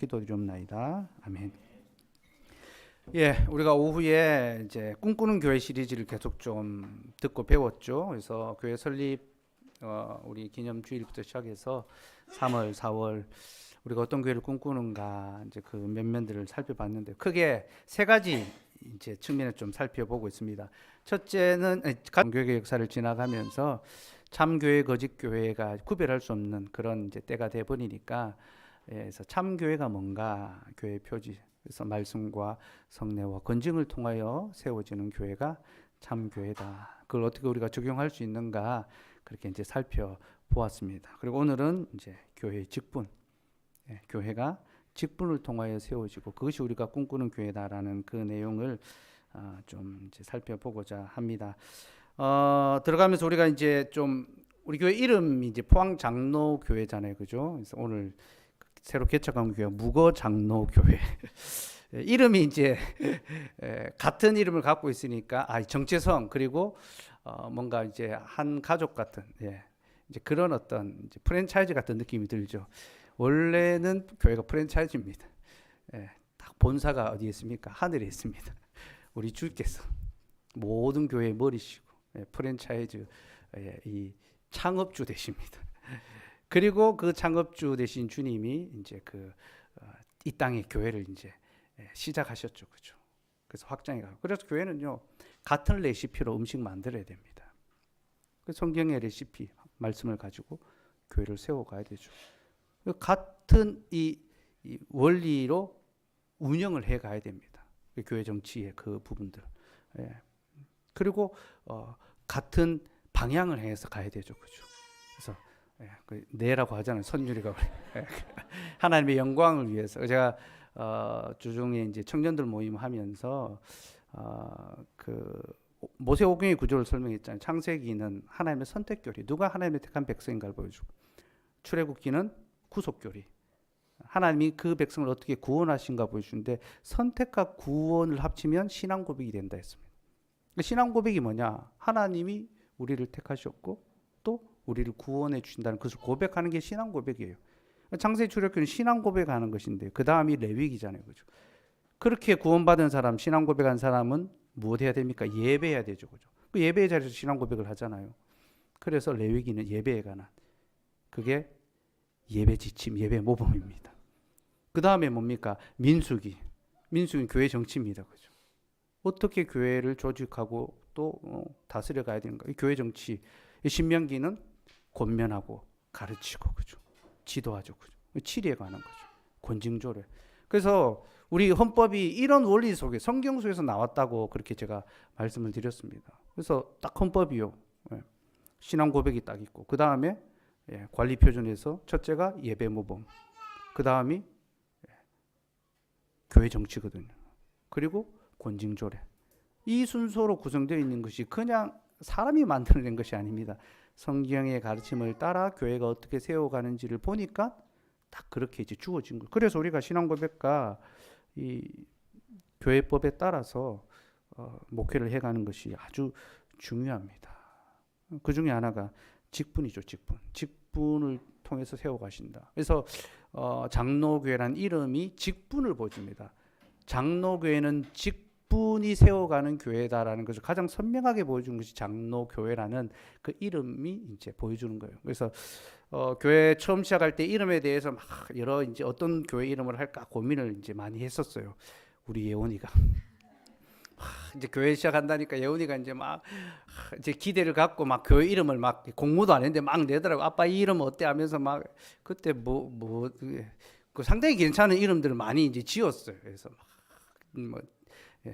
기도드리옵나이다. 아멘. 예, 우리가 오후에 이제 꿈꾸는 교회 시리즈를 계속 좀 듣고 배웠죠. 그래서 교회 설립 우리 기념 주일부터 시작해서 3월, 4월 우리가 어떤 교회를 꿈꾸는가 이제 그 면면들을 살펴봤는데 크게 세 가지 이제 측면을 좀 살펴보고 있습니다. 첫째는 교회 역사를 지나가면서 참교회, 거짓교회가 구별할 수 없는 그런 이제 때가 돼 버리니까 그래서 참교회가 뭔가 교회 표지 그래서 말씀과 성례와 건증을 통하여 세워지는 교회가 참교회다. 그걸 어떻게 우리가 적용할 수 있는가 그렇게 이제 살펴보았습니다. 그리고 오늘은 이제 교회의 직분, 교회가 직분을 통하여 세워지고 그것이 우리가 꿈꾸는 교회다라는 그 내용을 좀 이제 살펴보고자 합니다. 들어가면서 우리가 이제 좀 우리 교회 이름이 이제 포항 장로 교회잖아요, 그죠? 그래서 오늘 새로 개척한 교회 무거 장로 교회 이름이 이제 같은 이름을 갖고 있으니까 정체성 그리고 뭔가 이제 한 가족 같은 이제 그런 어떤 이제 프랜차이즈 같은 느낌이 들죠. 원래는 교회가 프랜차이즈입니다. 딱 본사가 어디에 있습니까? 하늘에 있습니다. 우리 주께서 모든 교회의 머리시고 프랜차이즈 이 창업주 되십니다. 그리고 그 창업주 되신 주님이 이제 이 땅의 교회를 이제 시작하셨죠, 그죠? 그래서 확장해 가고. 그래서 교회는요 같은 레시피로 음식 만들어야 됩니다. 그 성경의 레시피 말씀을 가지고 교회를 세워가야 되죠. 같은 이 원리로 운영을 해가야 됩니다. 교회 정치의 그 부분들. 그리고 같은 방향을 향해서 가야 되죠, 그죠? 그래서 내라고 하잖아요. 선율이가 하나님의 영광을 위해서 제가 주중에 이제 청년들 모임 하면서 그 모세오경의 구조를 설명했잖아요. 창세기는 하나님의 선택교리, 누가 하나님의 택한 백성인가를 보여주고, 출애굽기는 구속교리, 하나님이 그 백성을 어떻게 구원하신가 보여주는데 선택과 구원을 합치면 신앙 고백이 된다 했습니다. 신앙 고백이 뭐냐? 하나님이 우리를 택하셨고 또 우리를 구원해 주신다는 것을 고백하는 게 신앙 고백이에요. 창세기 출애굽기는 신앙 고백하는 것인데 그 다음이 레위기잖아요, 그죠? 그렇게 구원받은 사람, 신앙 고백한 사람은 무엇 해야 됩니까? 예배해야 되죠, 그죠? 그 예배의 자리에서 신앙 고백을 하잖아요. 그래서 레위기는 예배에 관한 그게 예배 지침, 예배 모범입니다. 그 다음에 뭡니까? 민수기는 교회 정치입니다, 그죠? 어떻게 교회를 조직하고 또 다스려 가야 되는가? 이 교회 정치. 신명기는 권면하고 가르치고, 그죠? 지도하죠, 그죠? 치리에 관한 거죠. 권징조례. 그래서 우리 헌법이 이런 원리 속에 성경 속에서 나왔다고 그렇게 제가 말씀을 드렸습니다. 그래서 딱 헌법이요. 신앙 고백이 딱 있고 그 다음에 관리 표준에서 첫째가 예배 모범, 그 다음이 교회 정치거든요. 그리고 권징조례. 이 순서로 구성되어 있는 것이 그냥 사람이 만들어낸 것이 아닙니다. 성경의 가르침을 따라 교회가 어떻게 세워가는지를 보니까 딱 그렇게 이제 주어진 거예요. 그래서 우리가 신앙 고백과 이 교회법에 따라서 목회를 해가는 것이 아주 중요합니다. 그 중에 하나가 직분이죠, 직분. 직분을 통해서 세워가신다. 그래서 장로교회란 이름이 직분을 보여줍니다. 장로교회는 직분이 세워가는 교회다라는 것을 가장 선명하게 보여준 것이 장로교회라는 그 이름이 이제 보여주는 거예요. 그래서 교회 처음 시작할 때 이름에 대해서 막 여러 이제 어떤 교회 이름을 할까 고민을 이제 많이 했었어요. 우리 예원이가 이제 교회 시작한다니까 예원이가 이제 막 이제 기대를 갖고 막 교회 이름을 막 공모도 안 했는데 막 내더라고. 아빠 이 이름 어때 하면서 막 그때 그 상당히 괜찮은 이름들을 많이 이제 지었어요. 그래서 막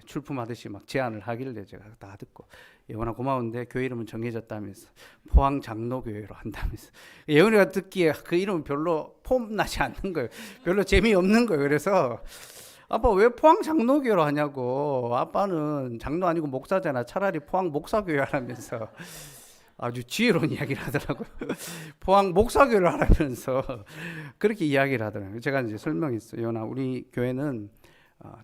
출품하듯이 막 제안을 하길래 제가 다 듣고 예원아 고마운데 교회 이름은 정해졌다면서 포항 장로교회로 한다면서 예원이가 듣기에 그 이름은 별로 폼나지 않는 거예요. 별로 재미없는 거예요. 그래서 아빠 왜 포항 장로교회로 하냐고. 아빠는 장로 아니고 목사잖아. 차라리 포항 목사교회 하라면서 아주 지혜로운 이야기를 하더라고요. 포항 목사교회를 하라면서 그렇게 이야기를 하더라고요. 제가 이제 설명했어요. 예원아 우리 교회는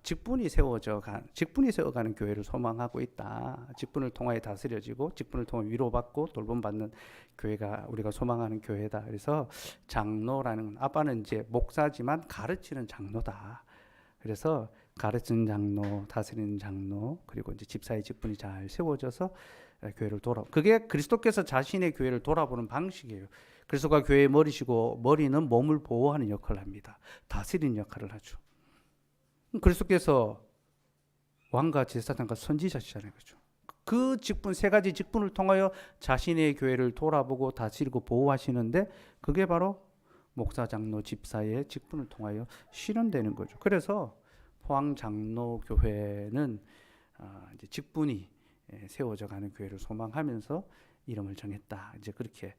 직분이 세워가는 교회를 소망하고 있다. 직분을 통하여 다스려지고 직분을 통해 위로받고 돌봄받는 교회가 우리가 소망하는 교회다. 그래서 장로라는 아빠는 이제 목사지만 가르치는 장로다. 그래서 가르치는 장로, 다스리는 장로, 그리고 이제 집사의 직분이 잘 세워져서 교회를 그게 그리스도께서 자신의 교회를 돌아보는 방식이에요. 그리스도가 교회의 머리시고 머리는 몸을 보호하는 역할을 합니다. 다스리는 역할을 하죠. 그리스도께서 왕과 제사장과 선지자시잖아요. 그렇죠? 그 직분, 세 가지 직분을 통하여 자신의 교회를 돌아보고 다스리고 보호하시는데 그게 바로 목사, 장로, 집사의 직분을 통하여 실현되는 거죠. 그래서 포항 장로 교회는 이제 직분이 세워져 가는 교회를 소망하면서 이름을 정했다. 이제 그렇게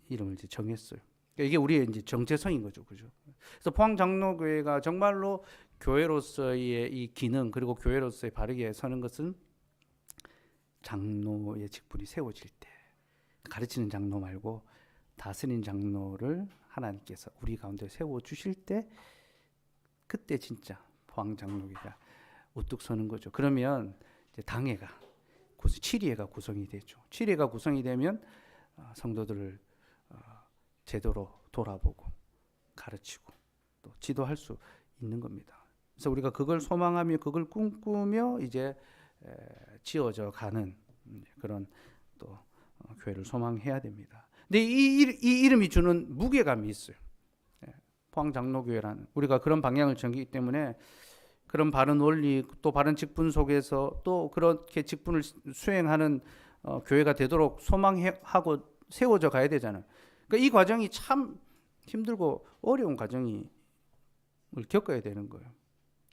이름을 이제 정했어요. 그러니까 이게 우리의 이제 정체성인 거죠, 그죠? 그래서 포항 장로교회가 정말로 교회로서의 이 기능 그리고 교회로서의 바르게 서는 것은 장로의 직분이 세워질 때, 가르치는 장로 말고 다스리는 장로를 하나님께서 우리 가운데 세워 주실 때, 그때 진짜 포항 장로교회가 우뚝 서는 거죠. 그러면 이제 당회가 7회가 구성이 되죠. 7회가 구성이 되면 성도들을 제대로 돌아보고 가르치고 또 지도할 수 있는 겁니다. 그래서 우리가 그걸 소망하며 그걸 꿈꾸며 이제 지어져 가는 그런 또 교회를 소망해야 됩니다. 근데 이 이름이 주는 무게감이 있어요. 포항 장로교회라는 우리가 그런 방향을 정했기 때문에 그런 바른 원리 또 바른 직분 속에서 또 그렇게 직분을 수행하는 교회가 되도록 소망하고 세워져 가야 되잖아요. 그러니까 이 과정이 참 힘들고 어려운 과정을 겪어야 되는 거예요.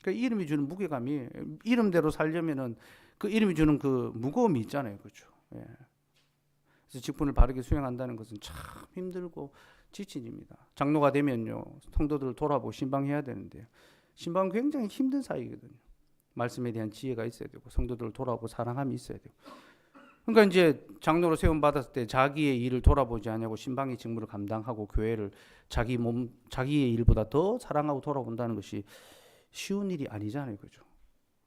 그러니까 이름이 주는 무게감이 이름대로 살려면은 그 이름이 주는 그 무거움이 있잖아요, 그렇죠? 예. 그래서 직분을 바르게 수행한다는 것은 참 힘들고 지친 일입니다. 장로가 되면요, 성도들을 돌아보고 신방해야 되는데요. 신방은 굉장히 힘든 사이거든요. 말씀에 대한 지혜가 있어야 되고 성도들을 돌아보고 사랑함이 있어야 되고. 그러니까 이제 장로로 세움 받았을 때 자기의 일을 돌아보지 않냐고 신방의 직무를 감당하고 교회를 자기의 일보다 더 사랑하고 돌아본다는 것이 쉬운 일이 아니잖아요, 그죠?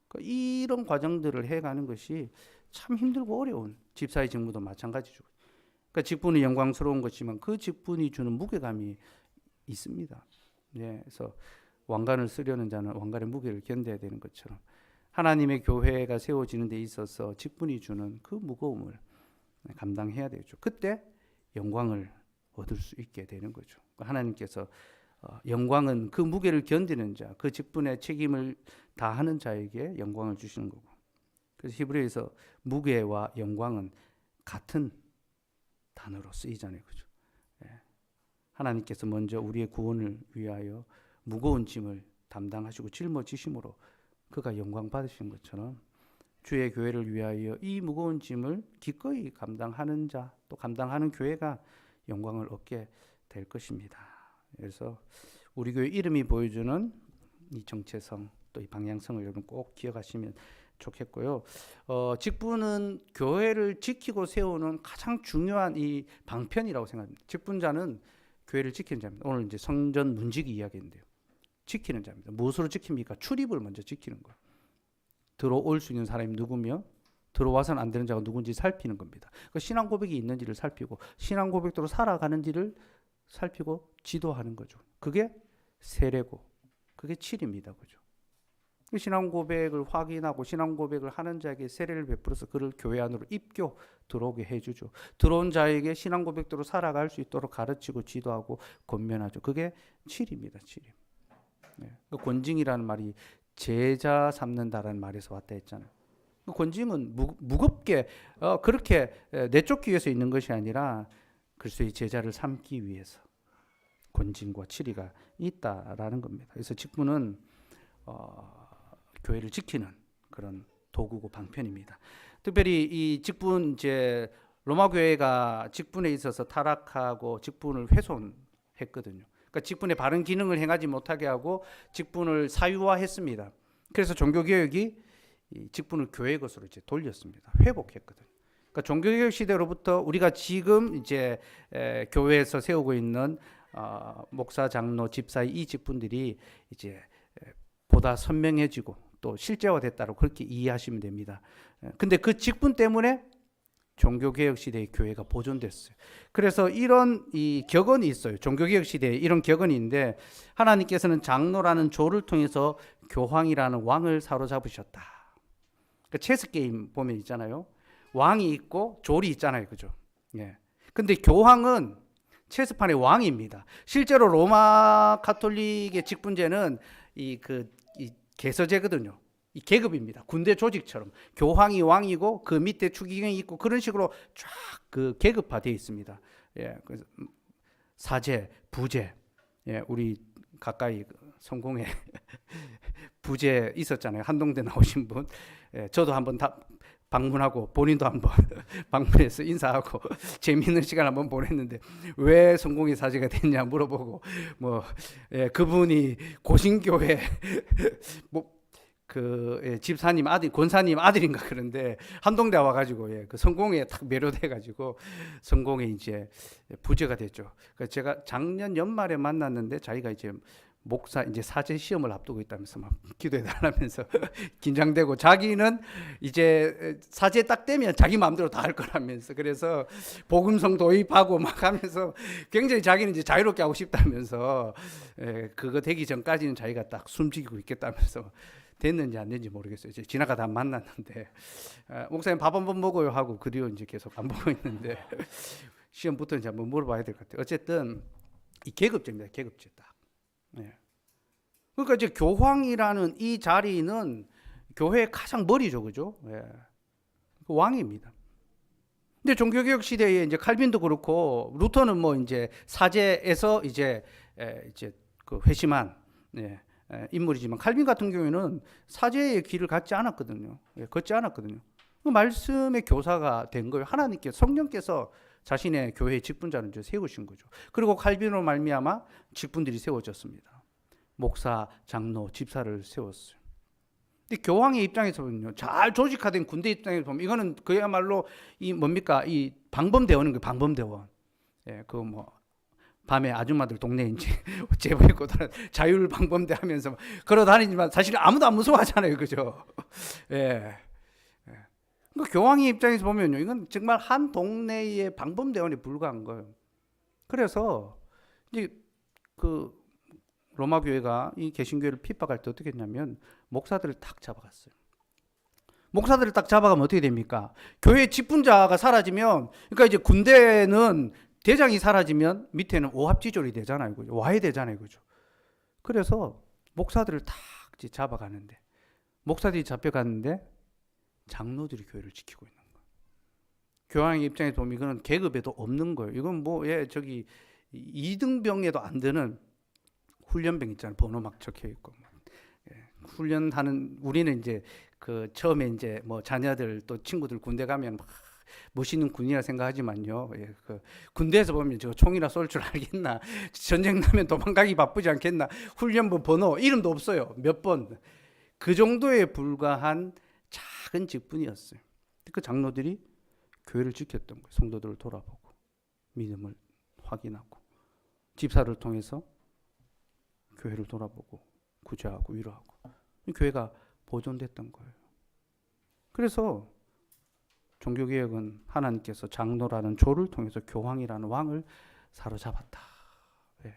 그러니까 이런 과정들을 해가는 것이 참 힘들고 어려운 집사의 직무도 마찬가지죠. 그러니까 직분이 영광스러운 것이지만 그 직분이 주는 무게감이 있습니다. 네, 그래서 왕관을 쓰려는 자는 왕관의 무게를 견뎌야 되는 것처럼 하나님의 교회가 세워지는 데 있어서 직분이 주는 그 무거움을 감당해야 되죠. 그때 영광을 얻을 수 있게 되는 거죠. 하나님께서 영광은 그 무게를 견디는 자, 그 직분의 책임을 다하는 자에게 영광을 주시는 거고. 그래서 히브리어에서 무게와 영광은 같은 단어로 쓰이잖아요, 그죠? 하나님께서 먼저 우리의 구원을 위하여 무거운 짐을 담당하시고 짊어지심으로 그가 영광 받으신 것처럼 주의 교회를 위하여 이 무거운 짐을 기꺼이 감당하는 자, 또 감당하는 교회가 영광을 얻게 될 것입니다. 그래서 우리 교회 이름이 보여주는 이 정체성, 또 이 방향성을 여러분 꼭 기억하시면 좋겠고요. 직분은 교회를 지키고 세우는 가장 중요한 이 방편이라고 생각합니다. 직분자는 교회를 지키는 자입니다. 오늘 이제 성전 문지기 이야기인데요. 지키는 자입니다. 무엇으로 지킵니까? 출입을 먼저 지키는 거예요. 들어올 수 있는 사람이 누구며 들어와서는 안 되는 자가 누군지 살피는 겁니다. 그러니까 신앙 고백이 있는지를 살피고 신앙 고백대로 살아가는지를 살피고 지도하는 거죠. 그게 세례고 그게 칠입니다. 그죠? 신앙 고백을 확인하고 신앙 고백을 하는 자에게 세례를 베풀어서 그를 교회 안으로 입교 들어오게 해주죠. 들어온 자에게 신앙 고백대로 살아갈 수 있도록 가르치고 지도하고 권면하죠. 그게 칠입니다. 칠임. 네. 권징이라는 말이 제자 삼는다라는 말에서 왔다 했잖아요. 권징은 무겁게 그렇게 내쫓기 위해서 있는 것이 아니라 그리스도의 제자를 삼기 위해서 권징과 치리가 있다라는 겁니다. 그래서 직분은 교회를 지키는 그런 도구고 방편입니다. 특별히 이 직분 이제 로마 교회가 직분에 있어서 타락하고 직분을 훼손했거든요. 그러니까 직분의 바른 기능을 행하지 못하게 하고 직분을 사유화했습니다. 그래서 종교개혁이 이 직분을 교회 것으로 이제 돌렸습니다. 회복했거든요. 그러니까 종교개혁 시대로부터 우리가 지금 이제 교회에서 세우고 있는 목사, 장로, 집사의 이 직분들이 이제 보다 선명해지고 또 실제화됐다고 그렇게 이해하시면 됩니다. 근데 그 직분 때문에 종교개혁 시대의 교회가 보존됐어요. 그래서 이런 이 격언이 있어요. 종교개혁 시대에 이런 격언이 있는데, 하나님께서는 장로라는 조를 통해서 교황이라는 왕을 사로잡으셨다. 그 체스 게임 보면 있잖아요. 왕이 있고 졸이 있잖아요, 그죠? 예. 근데 교황은 체스판의 왕입니다. 실제로 로마 카톨릭의 직분제는 이 개서제거든요. 이 계급입니다. 군대 조직처럼 교황이 왕이고 그 밑에 추기경이 있고 그런 식으로 쫙 그 계급화되어 있습니다. 예, 그래서 사제, 부제, 예, 우리 가까이 성공회 부제 있었잖아요. 한동대 나오신 분. 예, 저도 한번 다 방문하고 본인도 한번 방문해서 인사하고 재미있는 시간 한번 보냈는데, 왜 성공이 사제가 됐냐 물어보고, 뭐 예, 그분이 고신교회 집사님 아들, 권사님 아들인가 그런데 한동대 와가지고, 예, 그 성공에 탁 매료돼가지고 성공에 이제 부제가 됐죠. 그래서 제가 작년 연말에 만났는데 자기가 이제 목사 이제 사제 시험을 앞두고 있다면서 막 기도해 달라면서 긴장되고, 자기는 이제 사제 딱 되면 자기 마음대로 다 할 거라면서, 그래서 복음성 도입하고 막 하면서 굉장히 자기는 이제 자유롭게 하고 싶다면서, 그거 되기 전까지는 자기가 딱 숨지고 있겠다면서. 됐는지 안 됐는지 모르겠어요. 이제 지나가다 만났는데, 목사님 밥 한번 먹어요 하고 그 뒤로 이제 계속 안 보고 있는데 시험부터 이제 한번 물어봐야 될 것 같아요. 어쨌든 이 계급제입니다. 계급제 딱. 네. 그러니까 이제 교황이라는 이 자리는 교회의 가장 머리죠, 그죠? 예. 그 왕입니다. 근데 종교개혁 시대에 이제 칼빈도 그렇고 루터는 뭐 이제 사제에서 이제 그 회심한, 예, 인물이지만, 칼빈 같은 경우에는 사제의 길을 걷지 않았거든요. 예, 걷지 않았거든요. 그 말씀의 교사가 된 거예요. 하나님께, 성령께서 자신의 교회의 직분자를 이제 세우신 거죠. 그리고 칼빈으로 말미암아 직분들이 세워졌습니다. 목사, 장로, 집사를 세웠어요. 근데 교황의 입장에서 보면요, 잘 조직화된 군대 입장에서 보면 이거는 그야말로 이 뭡니까, 이 방범대원인 거예요. 방범대원. 예, 그 뭐 밤에 아줌마들 동네 이제 제복 입고 자율 방범대 하면서 걸어 다니지만 사실 아무도 안 무서워하잖아요, 그죠? 예. 그러니까 교황의 입장에서 보면요, 이건 정말 한 동네의 방범대원에 불과한 거예요. 그래서 이제 그 로마 교회가 이 개신교회를 핍박할 때 어떻게 했냐면 목사들을 딱 잡아갔어요. 목사들을 딱 잡아가면 어떻게 됩니까? 교회 직분자가 사라지면, 그러니까 이제 군대는 대장이 사라지면 밑에는 오합지졸이 되잖아요, 그죠? 와야 되잖아요, 그죠? 그래서 목사들을 딱 이제 잡아가는데, 목사들이 잡혀갔는데 장로들이 교회를 지키고 있는 거예요. 교황의 입장에서 보면 이거는 계급에도 없는 거예요. 이건 뭐, 예, 저기 2등병에도 안 되는 훈련병 있잖아요. 번호 막 적혀 있고. 예, 훈련하는, 우리는 이제 그 처음에 이제 뭐 자녀들 또 친구들 군대 가면 막 멋있는 군이라 생각하지만요, 예, 그 군대에서 보면 저 총이나 쏠 줄 알겠나, 전쟁 나면 도망가기 바쁘지 않겠나, 훈련부 번호 이름도 없어요. 몇 번, 그 정도에 불과한 작은 직분이었어요. 그 장로들이 교회를 지켰던 거예요. 성도들을 돌아보고 믿음을 확인하고 집사를 통해서 교회를 돌아보고 구제하고 위로하고, 교회가 보존됐던 거예요. 그래서 종교개혁은 하나님께서 장로라는 조를 통해서 교황이라는 왕을 사로잡았다. 예.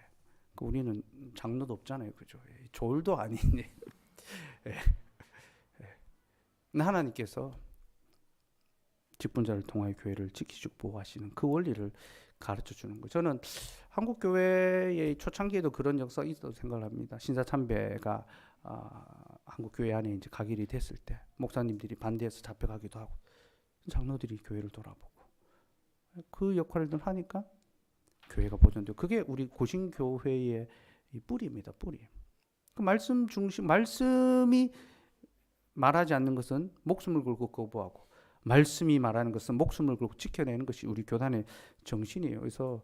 우리는 장로도 없잖아요, 그죠? 예. 졸도 아니네. 예. 예. 하나님께서 직분자를 통하여 교회를 지키시고 보호하시는 그 원리를 가르쳐 주는 거예요. 저는 한국 교회의 초창기에도 그런 역사가 있다고 생각을 합니다. 신사참배가 한국 교회 안에 이제 가길이 됐을 때 목사님들이 반대해서 잡혀가기도 하고, 장로들이 교회를 돌아보고 그 역할을 하니까 교회가 보존되고, 그게 우리 고신교회의 이 뿌리입니다. 뿌리. 그 말씀 중심, 말씀이 말하지 않는 것은 목숨을 걸고 거부하고, 말씀이 말하는 것은 목숨을 걸고 지켜내는 것이 우리 교단의 정신이에요. 그래서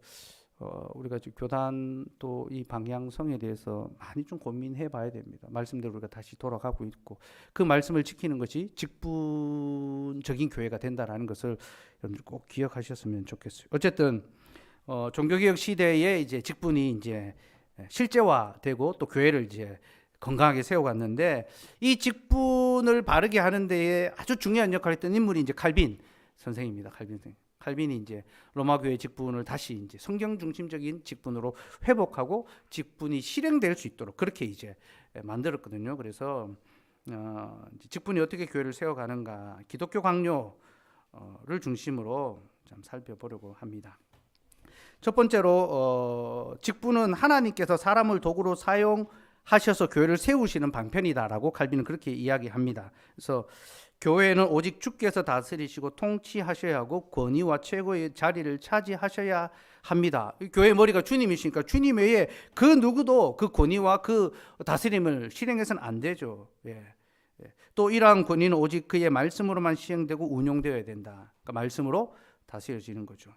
우리가 지금 교단 또 이 방향성에 대해서 많이 좀 고민해 봐야 됩니다. 말씀대로 우리가 다시 돌아가고 있고, 그 말씀을 지키는 것이 직분적인 교회가 된다라는 것을 여러분들 꼭 기억하셨으면 좋겠어요. 어쨌든 종교개혁 시대에 이제 직분이 이제 실제화되고 또 교회를 이제 건강하게 세워갔는데 이 직분을 바르게 하는 데에 아주 중요한 역할을 했던 인물이 이제 칼빈 선생입니다. 칼빈 선생. 칼빈이 이제 로마 교회 직분을 다시 이제 성경 중심적인 직분으로 회복하고 직분이 실행될 수 있도록 그렇게 이제 만들었거든요. 그래서 직분이 어떻게 교회를 세워가는가 기독교 강요를 중심으로 좀 살펴보려고 합니다. 첫 번째로 직분은 하나님께서 사람을 도구로 사용하셔서 교회를 세우시는 방편이다라고 칼빈은 그렇게 이야기합니다. 그래서 교회는 오직 주께서 다스리시고 통치하셔야 하고 권위와 최고의 자리를 차지하셔야 합니다. 교회의 머리가 주님이시니까 주님 외에 그 누구도 그 권위와 그 다스림을 실행해서는 안 되죠. 또 이러한 권위는 오직 그의 말씀으로만 시행되고 운용되어야 된다. 그러니까 말씀으로 다스려지는 거죠.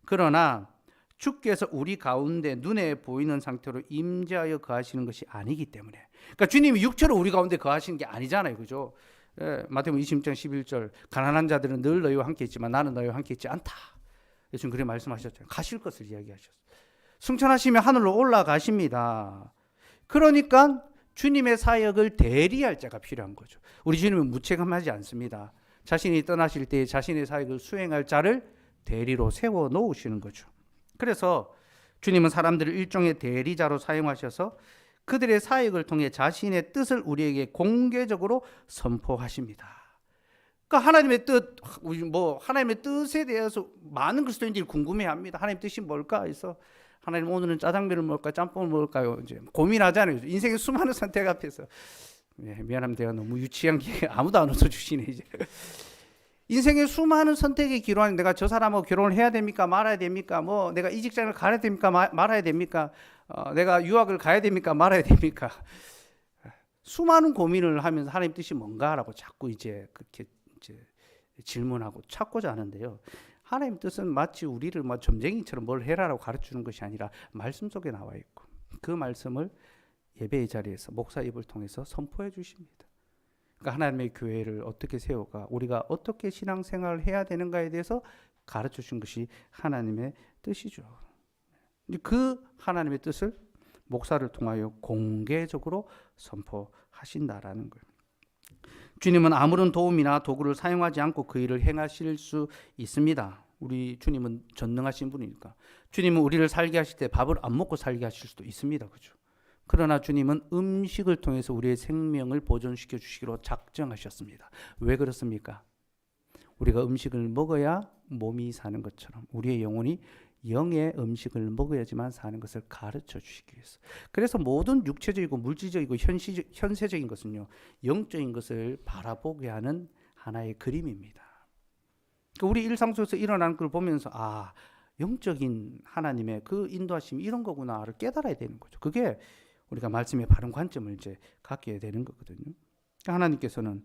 그러나 주께서 우리 가운데 눈에 보이는 상태로 임재하여 거하시는 것이 아니기 때문에, 그러니까 주님이 육체로 우리 가운데 거하시는 게 아니잖아요, 그죠? 마태복음 20장 11절 가난한 자들은 늘 너희와 함께 있지만 나는 너희와 함께 있지 않다. 예수님 그렇게 말씀하셨잖아요. 가실 것을 이야기하셨어요. 승천하시면 하늘로 올라가십니다. 그러니까 주님의 사역을 대리할 자가 필요한 거죠. 우리 주님은 무책임하지 않습니다. 자신이 떠나실 때 자신의 사역을 수행할 자를 대리로 세워 놓으시는 거죠. 그래서 주님은 사람들을 일종의 대리자로 사용하셔서 그들의 사역을 통해 자신의 뜻을 우리에게 공개적으로 선포하십니다. 그러니까 하나님의 뜻, 하나님의 뜻에 대해서 많은 그리스도인들이 궁금해합니다. 하나님 뜻이 뭘까 해서 하나님 오늘은 짜장면을 먹을까, 짬뽕을 먹을까요? 이제 고민하잖아요. 인생의 수많은 선택 앞에서 미안합니다. 너무 유치한 게 아무도 안 웃어주시네 이제. 인생의 수많은 선택의 기로하는 내가 저 사람하고 결혼을 해야 됩니까? 말아야 됩니까? 내가 이 직장을 가야 됩니까? 말아야 됩니까? 내가 유학을 가야 됩니까? 말아야 됩니까? 수많은 고민을 하면서 하나님 뜻이 뭔가라고 자꾸 이제 그렇게 이제 질문하고 찾고자 하는데요. 하나님 뜻은 마치 우리를 점쟁이처럼 뭘 해라라고 가르치는 것이 아니라 말씀 속에 나와 있고 그 말씀을 예배의 자리에서 목사 입을 통해서 선포해 주십니다. 그러니까 하나님의 교회를 어떻게 세워가 우리가 어떻게 신앙생활을 해야 되는가에 대해서 가르쳐 준 것이 하나님의 뜻이죠. 그 하나님의 뜻을 목사를 통하여 공개적으로 선포하신다라는 거예요. 주님은 아무런 도움이나 도구를 사용하지 않고 그 일을 행하실 수 있습니다. 우리 주님은 전능하신 분이니까. 주님은 우리를 살게 하실 때 밥을 안 먹고 살게 하실 수도 있습니다. 그렇죠? 그러나 주님은 음식을 통해서 우리의 생명을 보존시켜 주시기로 작정하셨습니다. 왜 그렇습니까? 우리가 음식을 먹어야 몸이 사는 것처럼 우리의 영혼이 영의 음식을 먹어야지만 사는 것을 가르쳐 주시기 위해서. 그래서 모든 육체적이고 물질적이고 현세적인 것은요, 영적인 것을 바라보게 하는 하나의 그림입니다. 우리 일상 속에서 일어나는 걸 보면서 영적인 하나님의 그 인도하심이 이런 거구나를 깨달아야 되는 거죠. 그게 우리가 말씀의 바른 관점을 이제 갖게 되는 거거든요. 그러니까 하나님께서는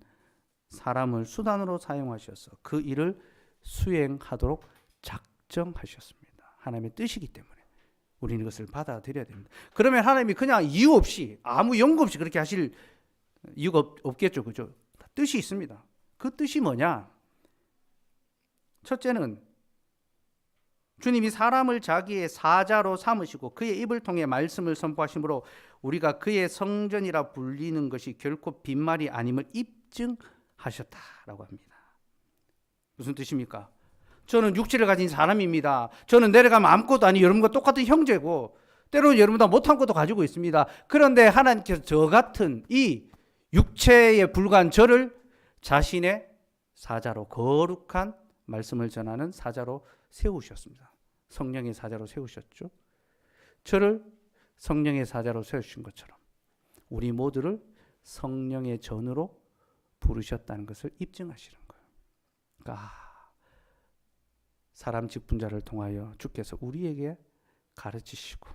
사람을 수단으로 사용하셔서 그 일을 수행하도록 작정하셨습니다. 하나님의 뜻이기 때문에 우리는 이것을 받아들여야 됩니다. 그러면 하나님이 그냥 이유 없이 아무 연구 없이 그렇게 하실 이유가 없겠죠. 그죠? 뜻이 있습니다. 그 뜻이 뭐냐? 첫째는 주님이 사람을 자기의 사자로 삼으시고 그의 입을 통해 말씀을 선포하심으로 우리가 그의 성전이라 불리는 것이 결코 빈말이 아님을 입증하셨다라고 합니다. 무슨 뜻입니까? 저는 육체를 가진 사람입니다. 저는 내려가면 아무것도 아닌 여러분과 똑같은 형제고 때로는 여러분보다 못한 것도 가지고 있습니다. 그런데 하나님께서 저 같은 이 육체에 불과한 저를 자신의 사자로 거룩한 말씀을 전하는 사자로 세우셨습니다. 성령의 사자로 세우셨죠. 저를 성령의 사자로 세우신 것처럼 우리 모두를 성령의 전으로 부르셨다는 것을 입증하시는 거예요. 그러니까 사람 직분자를 통하여 주께서 우리에게 가르치시고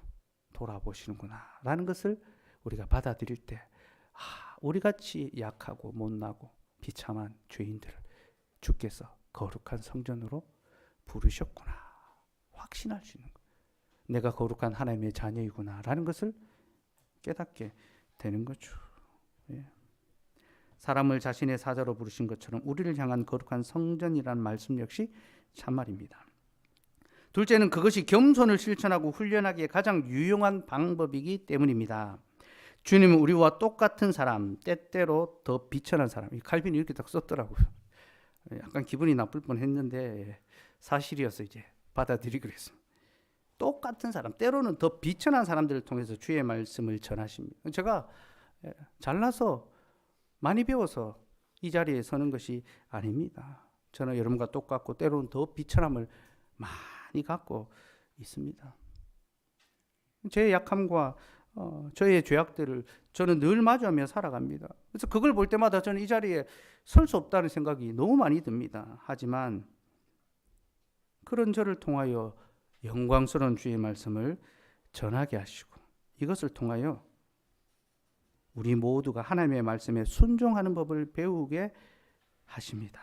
돌아보시는구나 라는 것을 우리가 받아들일 때 우리같이 약하고 못나고 비참한 죄인들을 주께서 거룩한 성전으로 부르셨구나 확신할 수 있는 거예요. 내가 거룩한 하나님의 자녀이구나 라는 것을 깨닫게 되는 거죠. 사람을 자신의 사자로 부르신 것처럼 우리를 향한 거룩한 성전이라는 말씀 역시 참말입니다. 둘째는 그것이 겸손을 실천하고 훈련하기에 가장 유용한 방법이기 때문입니다. 주님은 우리와 똑같은 사람, 때때로 더 비천한 사람. 이 칼빈이 이렇게 딱 썼더라고요. 약간 기분이 나쁠 뻔했는데 사실이어서 이제 받아들이기로 했습니다. 똑같은 사람, 때로는 더 비천한 사람들을 통해서 주의 말씀을 전하십니다. 제가 잘나서 많이 배워서 이 자리에 서는 것이 아닙니다. 저는 여러분과 똑같고 때로는 더 비천함을 많이 갖고 있습니다. 제 약함과 저의 죄악들을 저는 늘 마주하며 살아갑니다. 그래서 그걸 볼 때마다 저는 이 자리에 설 수 없다는 생각이 너무 많이 듭니다. 하지만 그런 저를 통하여 영광스러운 주의 말씀을 전하게 하시고 이것을 통하여 우리 모두가 하나님의 말씀에 순종하는 법을 배우게 하십니다.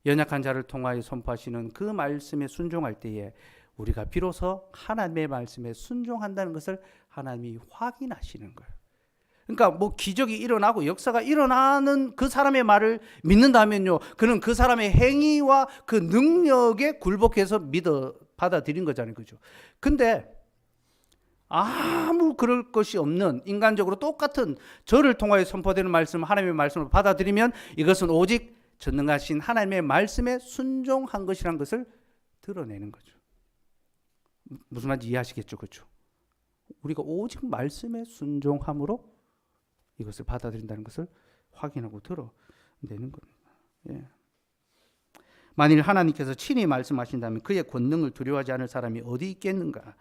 연약한 자를 통하여 선포하시는 그 말씀에 순종할 때에 우리가 비로소 하나님의 말씀에 순종한다는 것을 하나님이 확인하시는 거예요. 그러니까 뭐 기적이 일어나고 역사가 일어나는 그 사람의 말을 믿는다면요, 그는 그 사람의 행위와 그 능력에 굴복해서 받아들인 거잖아요, 그죠? 근데 아무 그럴 것이 없는 인간적으로 똑같은 저를 통하여 선포되는 말씀, 하나님의 말씀을 받아들이면 이것은 오직 전능하신 하나님의 말씀에 순종한 것이란 것을 드러내는 거죠. 무슨 말인지 이해하시겠죠, 그렇죠? 우리가 오직 말씀에 순종함으로 이것을 받아들인다는 것을 확인하고 드러내는 겁니다. 예. 만일 하나님께서 친히 말씀하신다면 그의 권능을 두려워하지 않을 사람이 어디 있겠는가?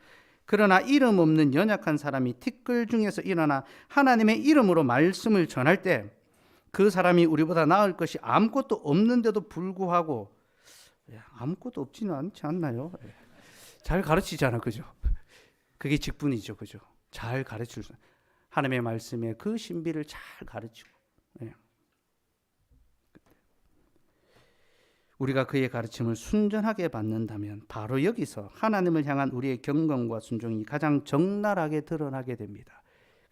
그러나 이름 없는 연약한 사람이 티끌 중에서 일어나 하나님의 이름으로 말씀을 전할 때 그 사람이 우리보다 나을 것이 아무것도 없는데도 불구하고, 아무것도 없지는 않지 않나요? 잘 가르치잖아, 그죠? 그게 직분이죠, 그죠? 잘 가르칠 수, 하나님의 말씀에 그 신비를 잘 가르치고, 우리가 그의 가르침을 순전하게 받는다면 바로 여기서 하나님을 향한 우리의 경건과 순종이 가장 적나라하게 드러나게 됩니다.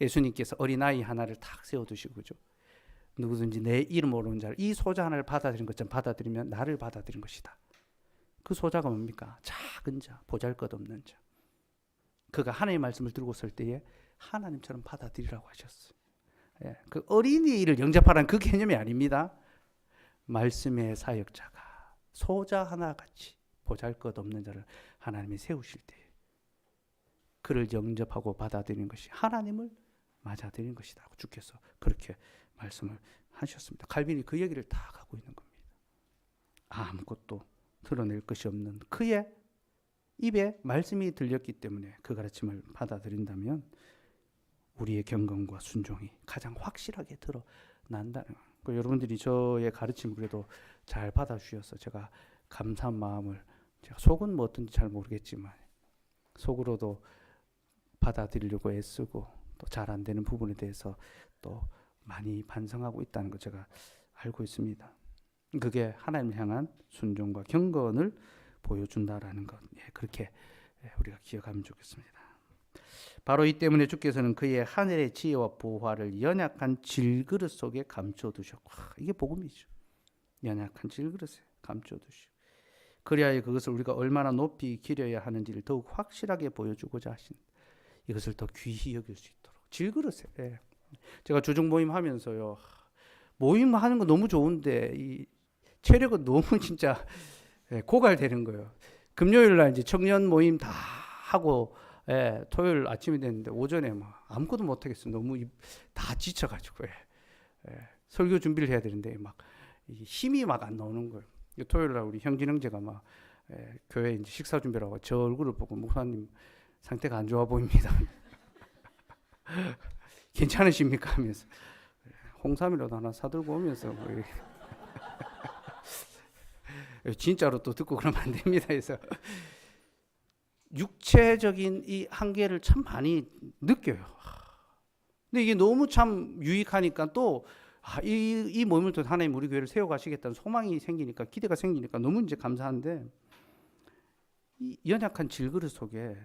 예수님께서 어린아이 하나를 탁 세워두시고, 그죠? 누구든지 내 이름으로 온 자를, 이 소자 하나를 받아들인 것처럼 받아들이면 나를 받아들인 것이다. 그 소자가 뭡니까? 작은 자, 보잘것없는 자. 그가 하나님의 말씀을 들고 설 때에 하나님처럼 받아들이라고 하셨어요. 그 어린이를 영접하라는 그 개념이 아닙니다. 말씀의 사역자가 소자 하나같이 보잘것없는 자를 하나님이 세우실 때 그를 영접하고 받아들이는 것이 하나님을 맞아들이는 것이다. 주께서 그렇게 말씀을 하셨습니다. 칼빈이 그 얘기를 다 하고 있는 겁니다. 아무것도 드러낼 것이 없는 그의 입에 말씀이 들렸기 때문에 그 가르침을 받아들인다면 우리의 경건과 순종이 가장 확실하게 드러난다는 거예요. 여러분들이 저의 가르침을 그래도 잘 받아주셔서 제가 감사한 마음을, 제가 속은 뭐 어떤지 잘 모르겠지만 속으로도 받아들이려고 애쓰고 또 잘 안 되는 부분에 대해서 또 많이 반성하고 있다는 거 제가 알고 있습니다. 그게 하나님을 향한 순종과 경건을 보여준다라는 것, 그렇게 우리가 기억하면 좋겠습니다. 바로 이 때문에 주께서는 그의 하늘의 지혜와 보화를 연약한 질그릇 속에 감춰두셨고, 이게 복음이죠. 연약한 질그릇에 감춰두시고, 그리하여 그것을 우리가 얼마나 높이 기려야 하는지를 더욱 확실하게 보여주고자 하신, 이것을 더 귀히 여길 수 있도록 질그릇에. 제가 주중 모임 하면서요, 모임 하는 거 너무 좋은데 이 체력은 너무 진짜 고갈되는 거예요. 금요일 날 이제 청년 모임 다 하고, 토요일 아침이 됐는데 오전에 막 아무것도 못 하겠어요. 너무 다 지쳐가지고, 설교 준비를 해야 되는데 막 힘이 막 안 나오는 거예요. 토요일 날 우리 형진 형제가 막 교회 이제 식사 준비를 하고 저 얼굴을 보고, 목사님 상태가 안 좋아 보입니다. 괜찮으십니까? 하면서 홍삼이라도 하나 사들고 오면서 뭐 진짜로 또 듣고 그러면 안 됩니다. 그래서 육체적인 이 한계를 참 많이 느껴요. 근데 이게 너무 참 유익하니까 또 이 모임을 통해 하나님 우리 교회를 세워가시겠다는 소망이 생기니까, 기대가 생기니까 너무 이제 감사한데, 이 연약한 질그릇 속에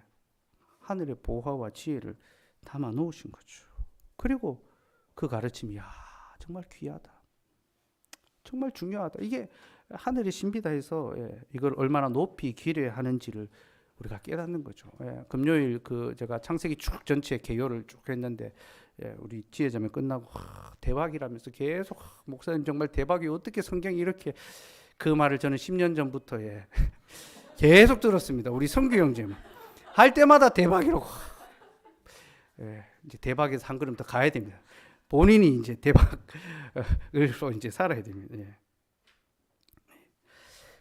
하늘의 보화와 지혜를 담아 놓으신 거죠. 그리고 그 가르침이 정말 귀하다, 정말 중요하다, 이게 하늘의 신비다 해서 이걸 얼마나 높이 기려야 하는지를 우리가 깨닫는 거죠. 예, 금요일 제가 창세기 쭉 전체 개요를 쭉 했는데 예, 우리 지혜자매 끝나고 대박이라면서 계속 목사님 정말 대박이 어떻게 성경이 이렇게 그 말을 저는 10년 전부터 예, 계속 들었습니다. 우리 성규 형제만 할 때마다 대박이라고. 예, 이제 대박에서 한 걸음 더 가야 됩니다. 본인이 이제 대박으로 이제 살아야 됩니다. 예.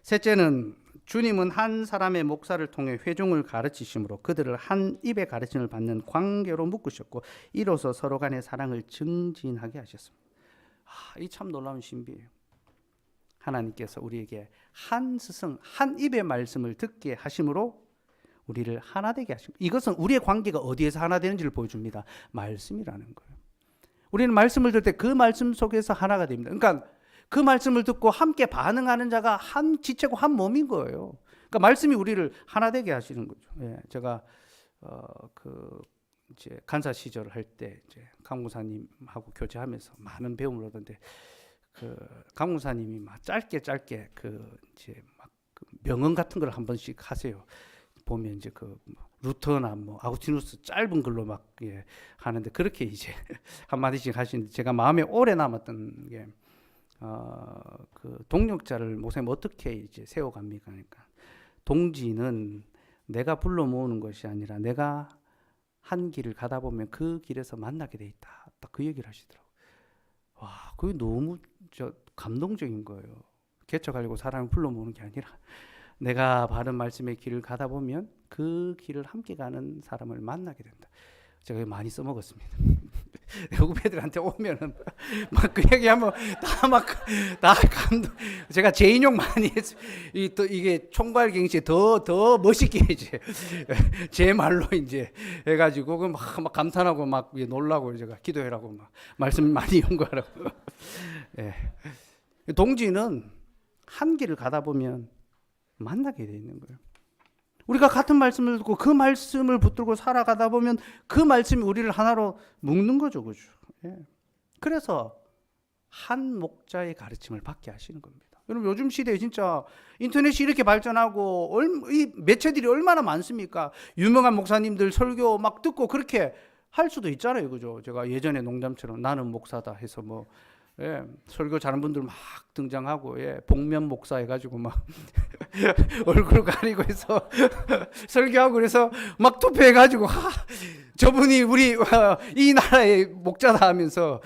셋째는 주님은 한 사람의 목사를 통해 회중을 가르치심으로 그들을 한 입의 가르침을 받는 관계로 묶으셨고 이로써 서로 간의 사랑을 증진하게 하셨습니다. 이 참 놀라운 신비예요. 하나님께서 우리에게 한 스승, 한 입의 말씀을 듣게 하심으로 우리를 하나 되게 하신 거예요. 이것은 우리의 관계가 어디에서 하나 되는지를 보여줍니다. 말씀이라는 거예요. 우리는 말씀을 들을 때 그 말씀 속에서 하나가 됩니다. 그러니까 그 말씀을 듣고 함께 반응하는 자가 한 지체고 한 몸인 거예요. 그러니까 말씀이 우리를 하나 되게 하시는 거죠. 예, 제가 이제 간사 시절을 할 때 이제 강무사님하고 교제하면서 많은 배움을 얻었는데 강무사님이 막 짧게 이제 막 명언 같은 걸 한 번씩 하세요. 보면 이제 루터나 아구스티누스 짧은 글로 막 예, 하는데 그렇게 이제 한 마디씩 하시는데 제가 마음에 오래 남았던 게 동력자를 목사님 어떻게 이제 세워갑니까? 그러니까 동지는 내가 불러 모으는 것이 아니라 내가 한 길을 가다 보면 그 길에서 만나게 돼 있다. 딱 그 얘기를 하시더라고요. 와, 그게 너무 감동적인 거예요. 개척하려고 사람을 불러 모으는 게 아니라 내가 바른 말씀의 길을 가다 보면 그 길을 함께 가는 사람을 만나게 된다. 제가 많이 써먹었습니다. 후배들한테 오면은 막 그 얘기하면 다 감동. 제가 제 인용 많이 했어요. 이게 총괄경시 더 멋있게 이제 제 말로 이제 해가지고 막 감탄하고 막 놀라고 제가 기도해라고 막 말씀 많이 연구하라고. 예. 동지는 한 길을 가다 보면 만나게 돼 있는 거예요. 우리가 같은 말씀을 듣고 그 말씀을 붙들고 살아가다 보면 그 말씀이 우리를 하나로 묶는 거죠. 그죠? 예. 그래서 한 목자의 가르침을 받게 하시는 겁니다. 여러분 요즘 시대에 진짜 인터넷이 이렇게 발전하고 이 매체들이 얼마나 많습니까? 유명한 목사님들 설교 막 듣고 그렇게 할 수도 있잖아요. 그죠? 제가 예전에 농담처럼 나는 목사다 해서 예, 설교 잘하는 분들 막 등장하고 예, 복면 목사 해가지고 막 얼굴 가리고 해서 설교하고 그래서 막 투표해가지고 저분이 우리 이 나라의 목자다 하면서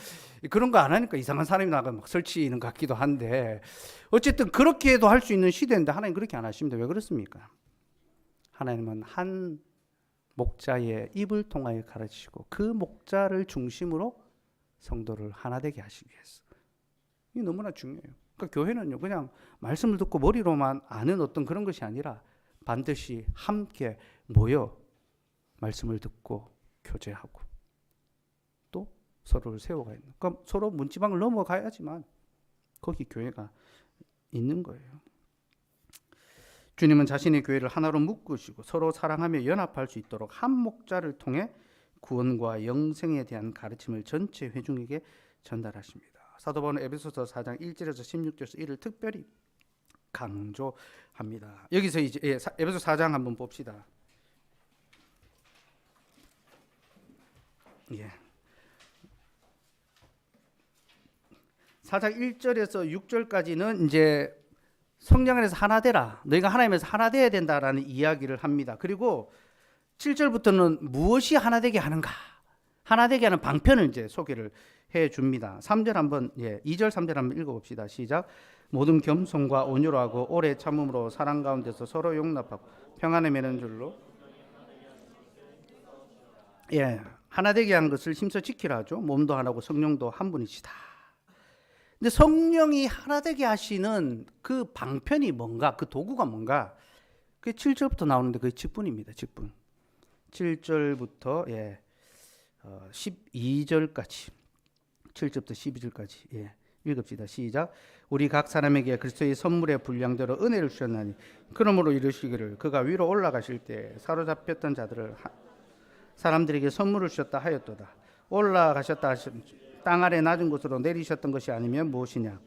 그런 거 안 하니까 이상한 사람이 나가 막 설치는 것 같기도 한데 어쨌든 그렇게도 할 수 있는 시대인데 하나님 그렇게 안 하십니다. 왜 그렇습니까? 하나님은 한 목자의 입을 통하여 가르치시고 그 목자를 중심으로 성도를 하나 되게 하시기 위해서. 이게 너무나 중요해요. 그러니까 교회는요, 그냥 말씀을 듣고 머리로만 아는 어떤 그런 것이 아니라 반드시 함께 모여 말씀을 듣고 교제하고 또 서로를 세워가야 있는. 그러니까 서로 문지방을 넘어가야지만 거기 교회가 있는 거예요. 주님은 자신의 교회를 하나로 묶으시고 서로 사랑하며 연합할 수 있도록 한 목자를 통해 구원과 영생에 대한 가르침을 전체 회중에게 전달하십니다. 사도 바울은 에베소서 4장 1절에서 16절에서 이를 특별히 강조합니다. 여기서 이제 에베소 4장 한번 봅시다. 예. 4장 1절에서 6절까지는 이제 성령 안에서 하나 되라. 너희가 하나님에서 하나 돼야 된다라는 이야기를 합니다. 그리고 7절부터는 무엇이 하나 되게 하는가? 하나 되게 하는 방편을 이제 소개를 해 줍니다. 3절 한번 2절 3절 한번 읽어 봅시다. 시작. 모든 겸손과 온유로 하고 오래 참음으로 사랑 가운데서 서로 용납하고 평안에 매는 줄로 하나 되게 하는 것을 힘써 지키라 하죠. 몸도 하나고 성령도 한 분이시다. 근데 성령이 하나 되게 하시는 그 방편이 뭔가? 그 도구가 뭔가? 그게 7절부터 나오는데 그게 직분입니다. 직분. 7절부터 12절까지 7절부터 12절까지 읽읍시다. 시작. 우리 각 사람에게 그리스도의 선물의 분량대로 은혜를 주셨나니 그러므로 이르시기를 그가 위로 올라가실 때 사로잡혔던 자들을 사람들에게 선물을 주셨다 하였도다. 올라가셨다 하신 땅 아래 낮은 곳으로 내리셨던 것이 아니면 무엇이냐?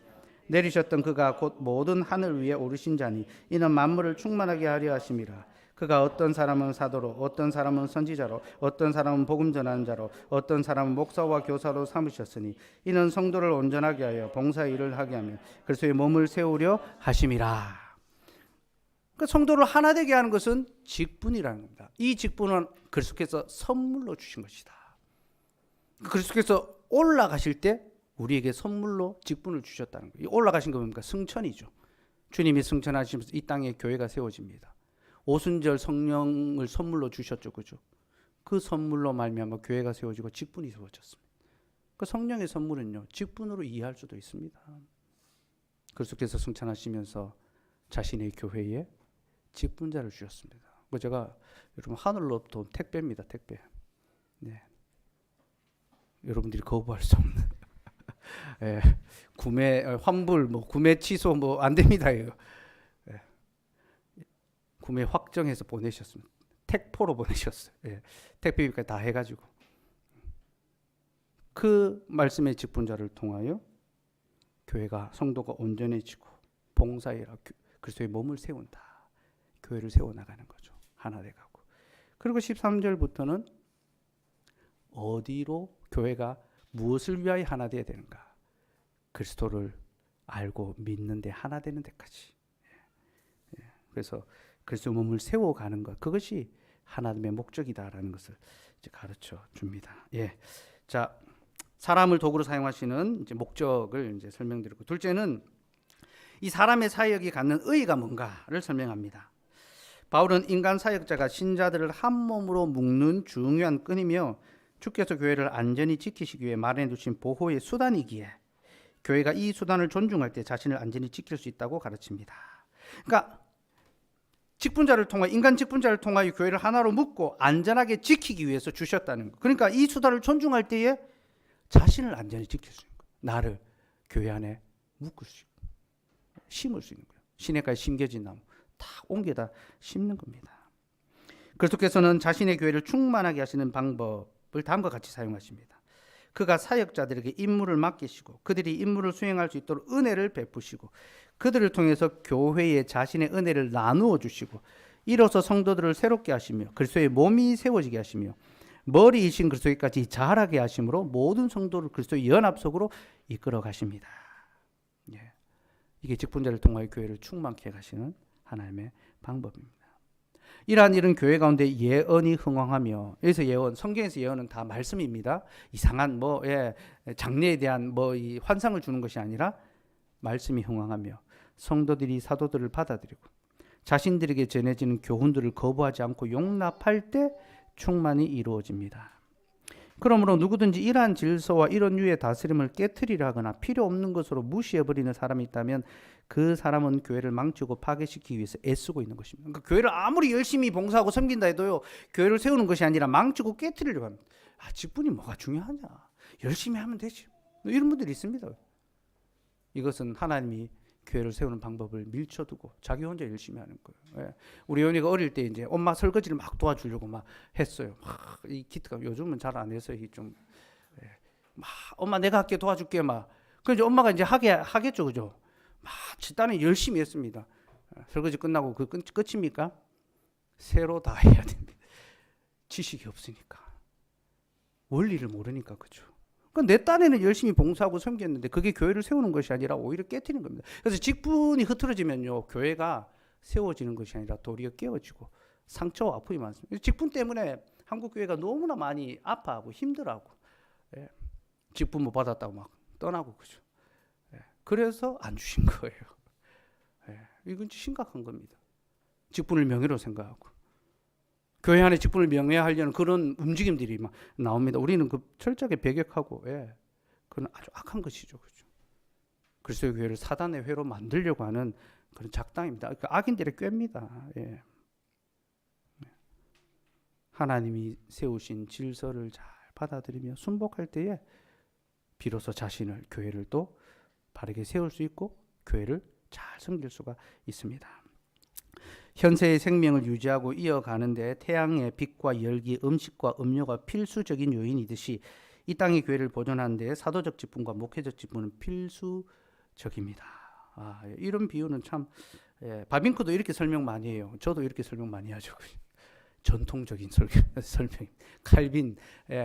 내리셨던 그가 곧 모든 하늘 위에 오르신 자니 이는 만물을 충만하게 하려 하심이라. 그가 어떤 사람은 사도로, 어떤 사람은 선지자로, 어떤 사람은 복음 전하는 자로, 어떤 사람은 목사와 교사로 삼으셨으니 이는 성도를 온전하게 하여 봉사의 일을 하게 하며 그리스도의 몸을 세우려 하심이라. 그 성도를 하나 되게 하는 것은 직분이라는 겁니다. 이 직분은 그리스도께서 선물로 주신 것이다. 그리스도께서 올라가실 때 우리에게 선물로 직분을 주셨다는 거예요. 올라가신 거 뭡니까? 승천이죠. 주님이 승천하시면서 이 땅에 교회가 세워집니다. 오순절 성령을 선물로 주셨죠, 그죠? 그 선물로 말미암아 교회가 세워지고 직분이 세워졌습니다. 그 성령의 선물은요, 직분으로 이해할 수도 있습니다. 그리스도께서 승천하시면서 자신의 교회에 직분자를 주셨습니다. 제가 여러분 하늘로 돈 택배입니다, 택배. 네. 여러분들이 거부할 수 없는 예, 구매 환불 구매 취소 안 됩니다. 이거. 예. 구매 확정해서 보내셨습니다. 택포로 보내셨어요. 예. 택배비까지 다 해가지고 그 말씀의 직분자를 통하여 교회가 성도가 온전해지고 봉사일하 그리스도의 몸을 세운다. 교회를 세워나가는 거죠. 하나 돼가고. 그리고 13절부터는 어디로 교회가 무엇을 위하여 하나 되어야 되는가? 그리스도를 알고 믿는데 하나 되는 데까지. 그래서 그리스도 몸을 세워가는 것, 그것이 하나님의 목적이다라는 것을 이제 가르쳐 줍니다. 예, 자 사람을 도구로 사용하시는 이제 목적을 이제 설명드리고, 둘째는 이 사람의 사역이 갖는 의의가 뭔가를 설명합니다. 바울은 인간 사역자가 신자들을 한 몸으로 묶는 중요한 끈이며 주께서 교회를 안전히 지키시기 위해 마련해 두신 보호의 수단이기에 교회가 이 수단을 존중할 때 자신을 안전히 지킬 수 있다고 가르칩니다. 그러니까 직분자를 통해, 인간 직분자를 통하여 교회를 하나로 묶고 안전하게 지키기 위해서 주셨다는 거. 그러니까 이 수단을 존중할 때에 자신을 안전히 지킬 수 있는 거예요. 나를 교회 안에 묶을 수 있고 심을 수 있는 거예요. 시내가에 심겨진 나무 다 옮겨다 심는 겁니다. 그리스도께서는 자신의 교회를 충만하게 하시는 방법을 다음과 같이 사용하십니다. 그가 사역자들에게 임무를 맡기시고 그들이 임무를 수행할 수 있도록 은혜를 베푸시고 그들을 통해서 교회에 자신의 은혜를 나누어 주시고 이로써 성도들을 새롭게 하시며 그리스도의 몸이 세워지게 하시며 머리이신 그리스도까지 자라게 하심으로 모든 성도를 그리스도의 연합 속으로 이끌어 가십니다. 예. 이게 직분자를 통하여 교회를 충만케 가시는 하나님의 방법입니다. 이러한 일은 교회 가운데 예언이 흥황하며, 여기서 예언, 성경에서 예언은 다 말씀입니다. 이상한 장래에 대한 이 환상을 주는 것이 아니라 말씀이 흥황하며 성도들이 사도들을 받아들이고 자신들에게 전해지는 교훈들을 거부하지 않고 용납할 때 충만히 이루어집니다. 그러므로 누구든지 이러한 질서와 이런 유의 다스림을 깨트리려 하거나 필요 없는 것으로 무시해버리는 사람이 있다면 그 사람은 교회를 망치고 파괴시키기 위해서 애쓰고 있는 것입니다. 그러니까 교회를 아무리 열심히 봉사하고 섬긴다 해도요, 교회를 세우는 것이 아니라 망치고 깨트리려고 합니다. 직분이 뭐가 중요하냐, 열심히 하면 되지, 이런 분들이 있습니다. 이것은 하나님이 교회를 세우는 방법을 밀쳐두고 자기 혼자 열심히 하는 거예요. 예. 우리 연이가 어릴 때 이제 엄마 설거지를 막 도와주려고 막 했어요. 이 키트가 요즘은 잘 안 해서 이게 좀 엄마 내가 할게, 도와줄게 막. 그래서 엄마가 이제 하겠죠, 그죠? 막 집단에 열심히 했습니다. 설거지 끝나고 그 끝입니까? 새로 다 해야 됩니다. 지식이 없으니까, 원리를 모르니까, 그죠? 내 딴에는 열심히 봉사하고 섬겼는데 그게 교회를 세우는 것이 아니라 오히려 깨트리는 겁니다. 그래서 직분이 흐트러지면요, 교회가 세워지는 것이 아니라 도리어 깨어지고 상처와 아픔이 많습니다. 직분 때문에 한국 교회가 너무나 많이 아파하고 힘들어하고, 예. 직분 못 받았다고 막 떠나고, 그죠? 예. 그래서 안 주신 거예요. 예. 이건 심각한 겁니다. 직분을 명예로 생각하고 교회 안에 직분을 명예하려는 그런 움직임들이 막 나옵니다. 우리는 그 철저하게 배격하고, 예, 그건 아주 악한 것이죠, 그렇죠? 그리스도의 교회를 사단의 회로 만들려고 하는 그런 작당입니다. 그 악인들의 꾀입니다. 예. 하나님이 세우신 질서를 잘 받아들이며 순복할 때에 비로소 자신을, 교회를 또 바르게 세울 수 있고 교회를 잘 섬길 수가 있습니다. 현세의 생명을 유지하고 이어가는 데 태양의 빛과 열기, 음식과 음료가 필수적인 요인이듯이 이 땅의 교회를 보존하는 데 사도적 직분과 목회적 직분은 필수적입니다. 이런 비유는 참 예, 바빙크도 이렇게 설명 많이 해요. 저도 이렇게 설명 많이 하죠. 전통적인 설명. 칼빈,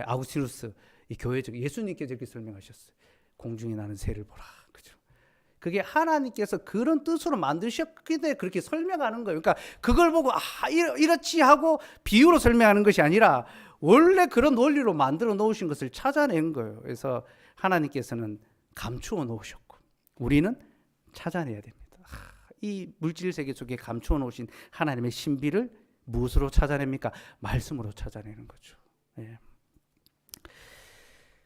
아우구스티누스, 이 교회적 예수님께서 이렇게 설명하셨어요. 공중에 나는 새를 보라. 그죠? 그게 하나님께서 그런 뜻으로 만드셨기 때문에 그렇게 설명하는 거예요. 그러니까 그걸 보고 이렇지 하고 비유로 설명하는 것이 아니라 원래 그런 원리로 만들어 놓으신 것을 찾아낸 거예요. 그래서 하나님께서는 감추어 놓으셨고 우리는 찾아내야 됩니다. 이 물질 세계 속에 감추어 놓으신 하나님의 신비를 무엇으로 찾아냅니까? 말씀으로 찾아내는 거죠. 예.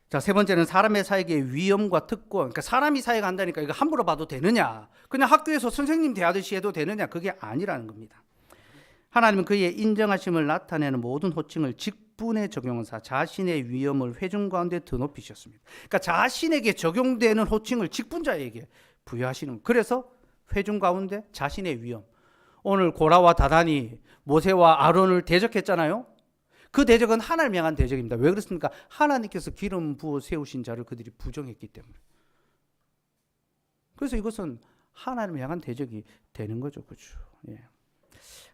자, 세 번째는 사람의 사역의 위험과 특권. 그러니까 사람이 사역한다니까 이거 함부로 봐도 되느냐? 그냥 학교에서 선생님 대하듯이 해도 되느냐? 그게 아니라는 겁니다. 하나님은 그의 인정하심을 나타내는 모든 호칭을 직분에 적용하사 자신의 위엄을 회중 가운데 드높이셨습니다. 그러니까 자신에게 적용되는 호칭을 직분자에게 부여하시는. 그래서 회중 가운데 자신의 위엄. 오늘 고라와 다단이 모세와 아론을 대적했잖아요. 그 대적은 하나님을 향한 대적입니다. 왜 그렇습니까? 하나님께서 기름 부어 세우신 자를 그들이 부정했기 때문에. 그래서 이것은 하나님을 향한 대적이 되는 거죠. 그렇죠? 예.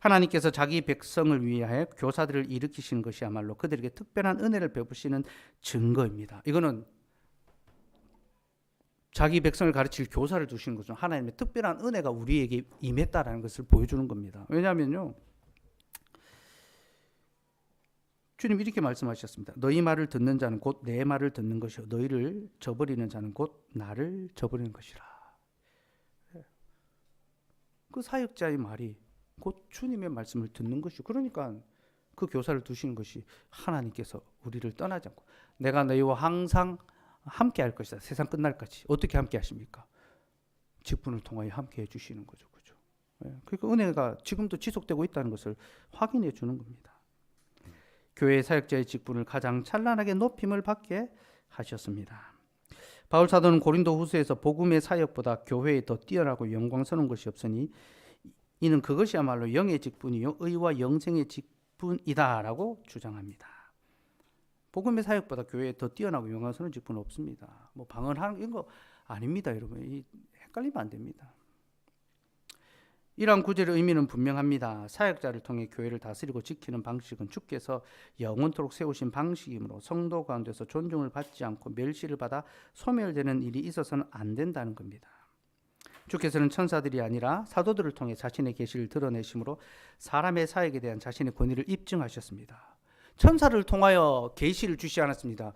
하나님께서 자기 백성을 위하여 교사들을 일으키시는 것이야말로 그들에게 특별한 은혜를 베푸시는 증거입니다. 이거는 자기 백성을 가르칠 교사를 두시는 것은 하나님의 특별한 은혜가 우리에게 임했다라는 것을 보여주는 겁니다. 왜냐하면요, 주님 이렇게 말씀하셨습니다. 너희 말을 듣는 자는 곧 내 말을 듣는 것이요 너희를 저버리는 자는 곧 나를 저버리는 것이라. 그 사역자의 말이 곧 주님의 말씀을 듣는 것이요. 그러니까 그 교사를 두시는 것이 하나님께서 우리를 떠나지 않고 내가 너희와 항상 함께 할 것이다. 세상 끝날까지. 어떻게 함께 하십니까? 직분을 통하여 함께 해주시는 거죠. 그죠? 그러니까 은혜가 지금도 지속되고 있다는 것을 확인해 주는 겁니다. 교회 사역자의 직분을 가장 찬란하게 높임을 받게 하셨습니다. 바울 사도는 고린도 후서에서 복음의 사역보다 교회에 더 뛰어나고 영광스러운 것이 없으니 이는 그것이야말로 영의 직분이요 의와 영생의 직분이다라고 주장합니다. 복음의 사역보다 교회에 더 뛰어나고 영광스러운 직분은 없습니다. 뭐 방언하는 이런 거 아닙니다, 여러분. 헷갈리면 안 됩니다. 이러한 구절의 의미는 분명합니다. 사역자를 통해 교회를 다스리고 지키는 방식은 주께서 영원토록 세우신 방식이므로 성도 가운데서 존중을 받지 않고 멸시를 받아 소멸되는 일이 있어서는 안 된다는 겁니다. 주께서는 천사들이 아니라 사도들을 통해 자신의 계시를 드러내심으로 사람의 사역에 대한 자신의 권위를 입증하셨습니다. 천사를 통하여 계시를 주시지 않았습니다.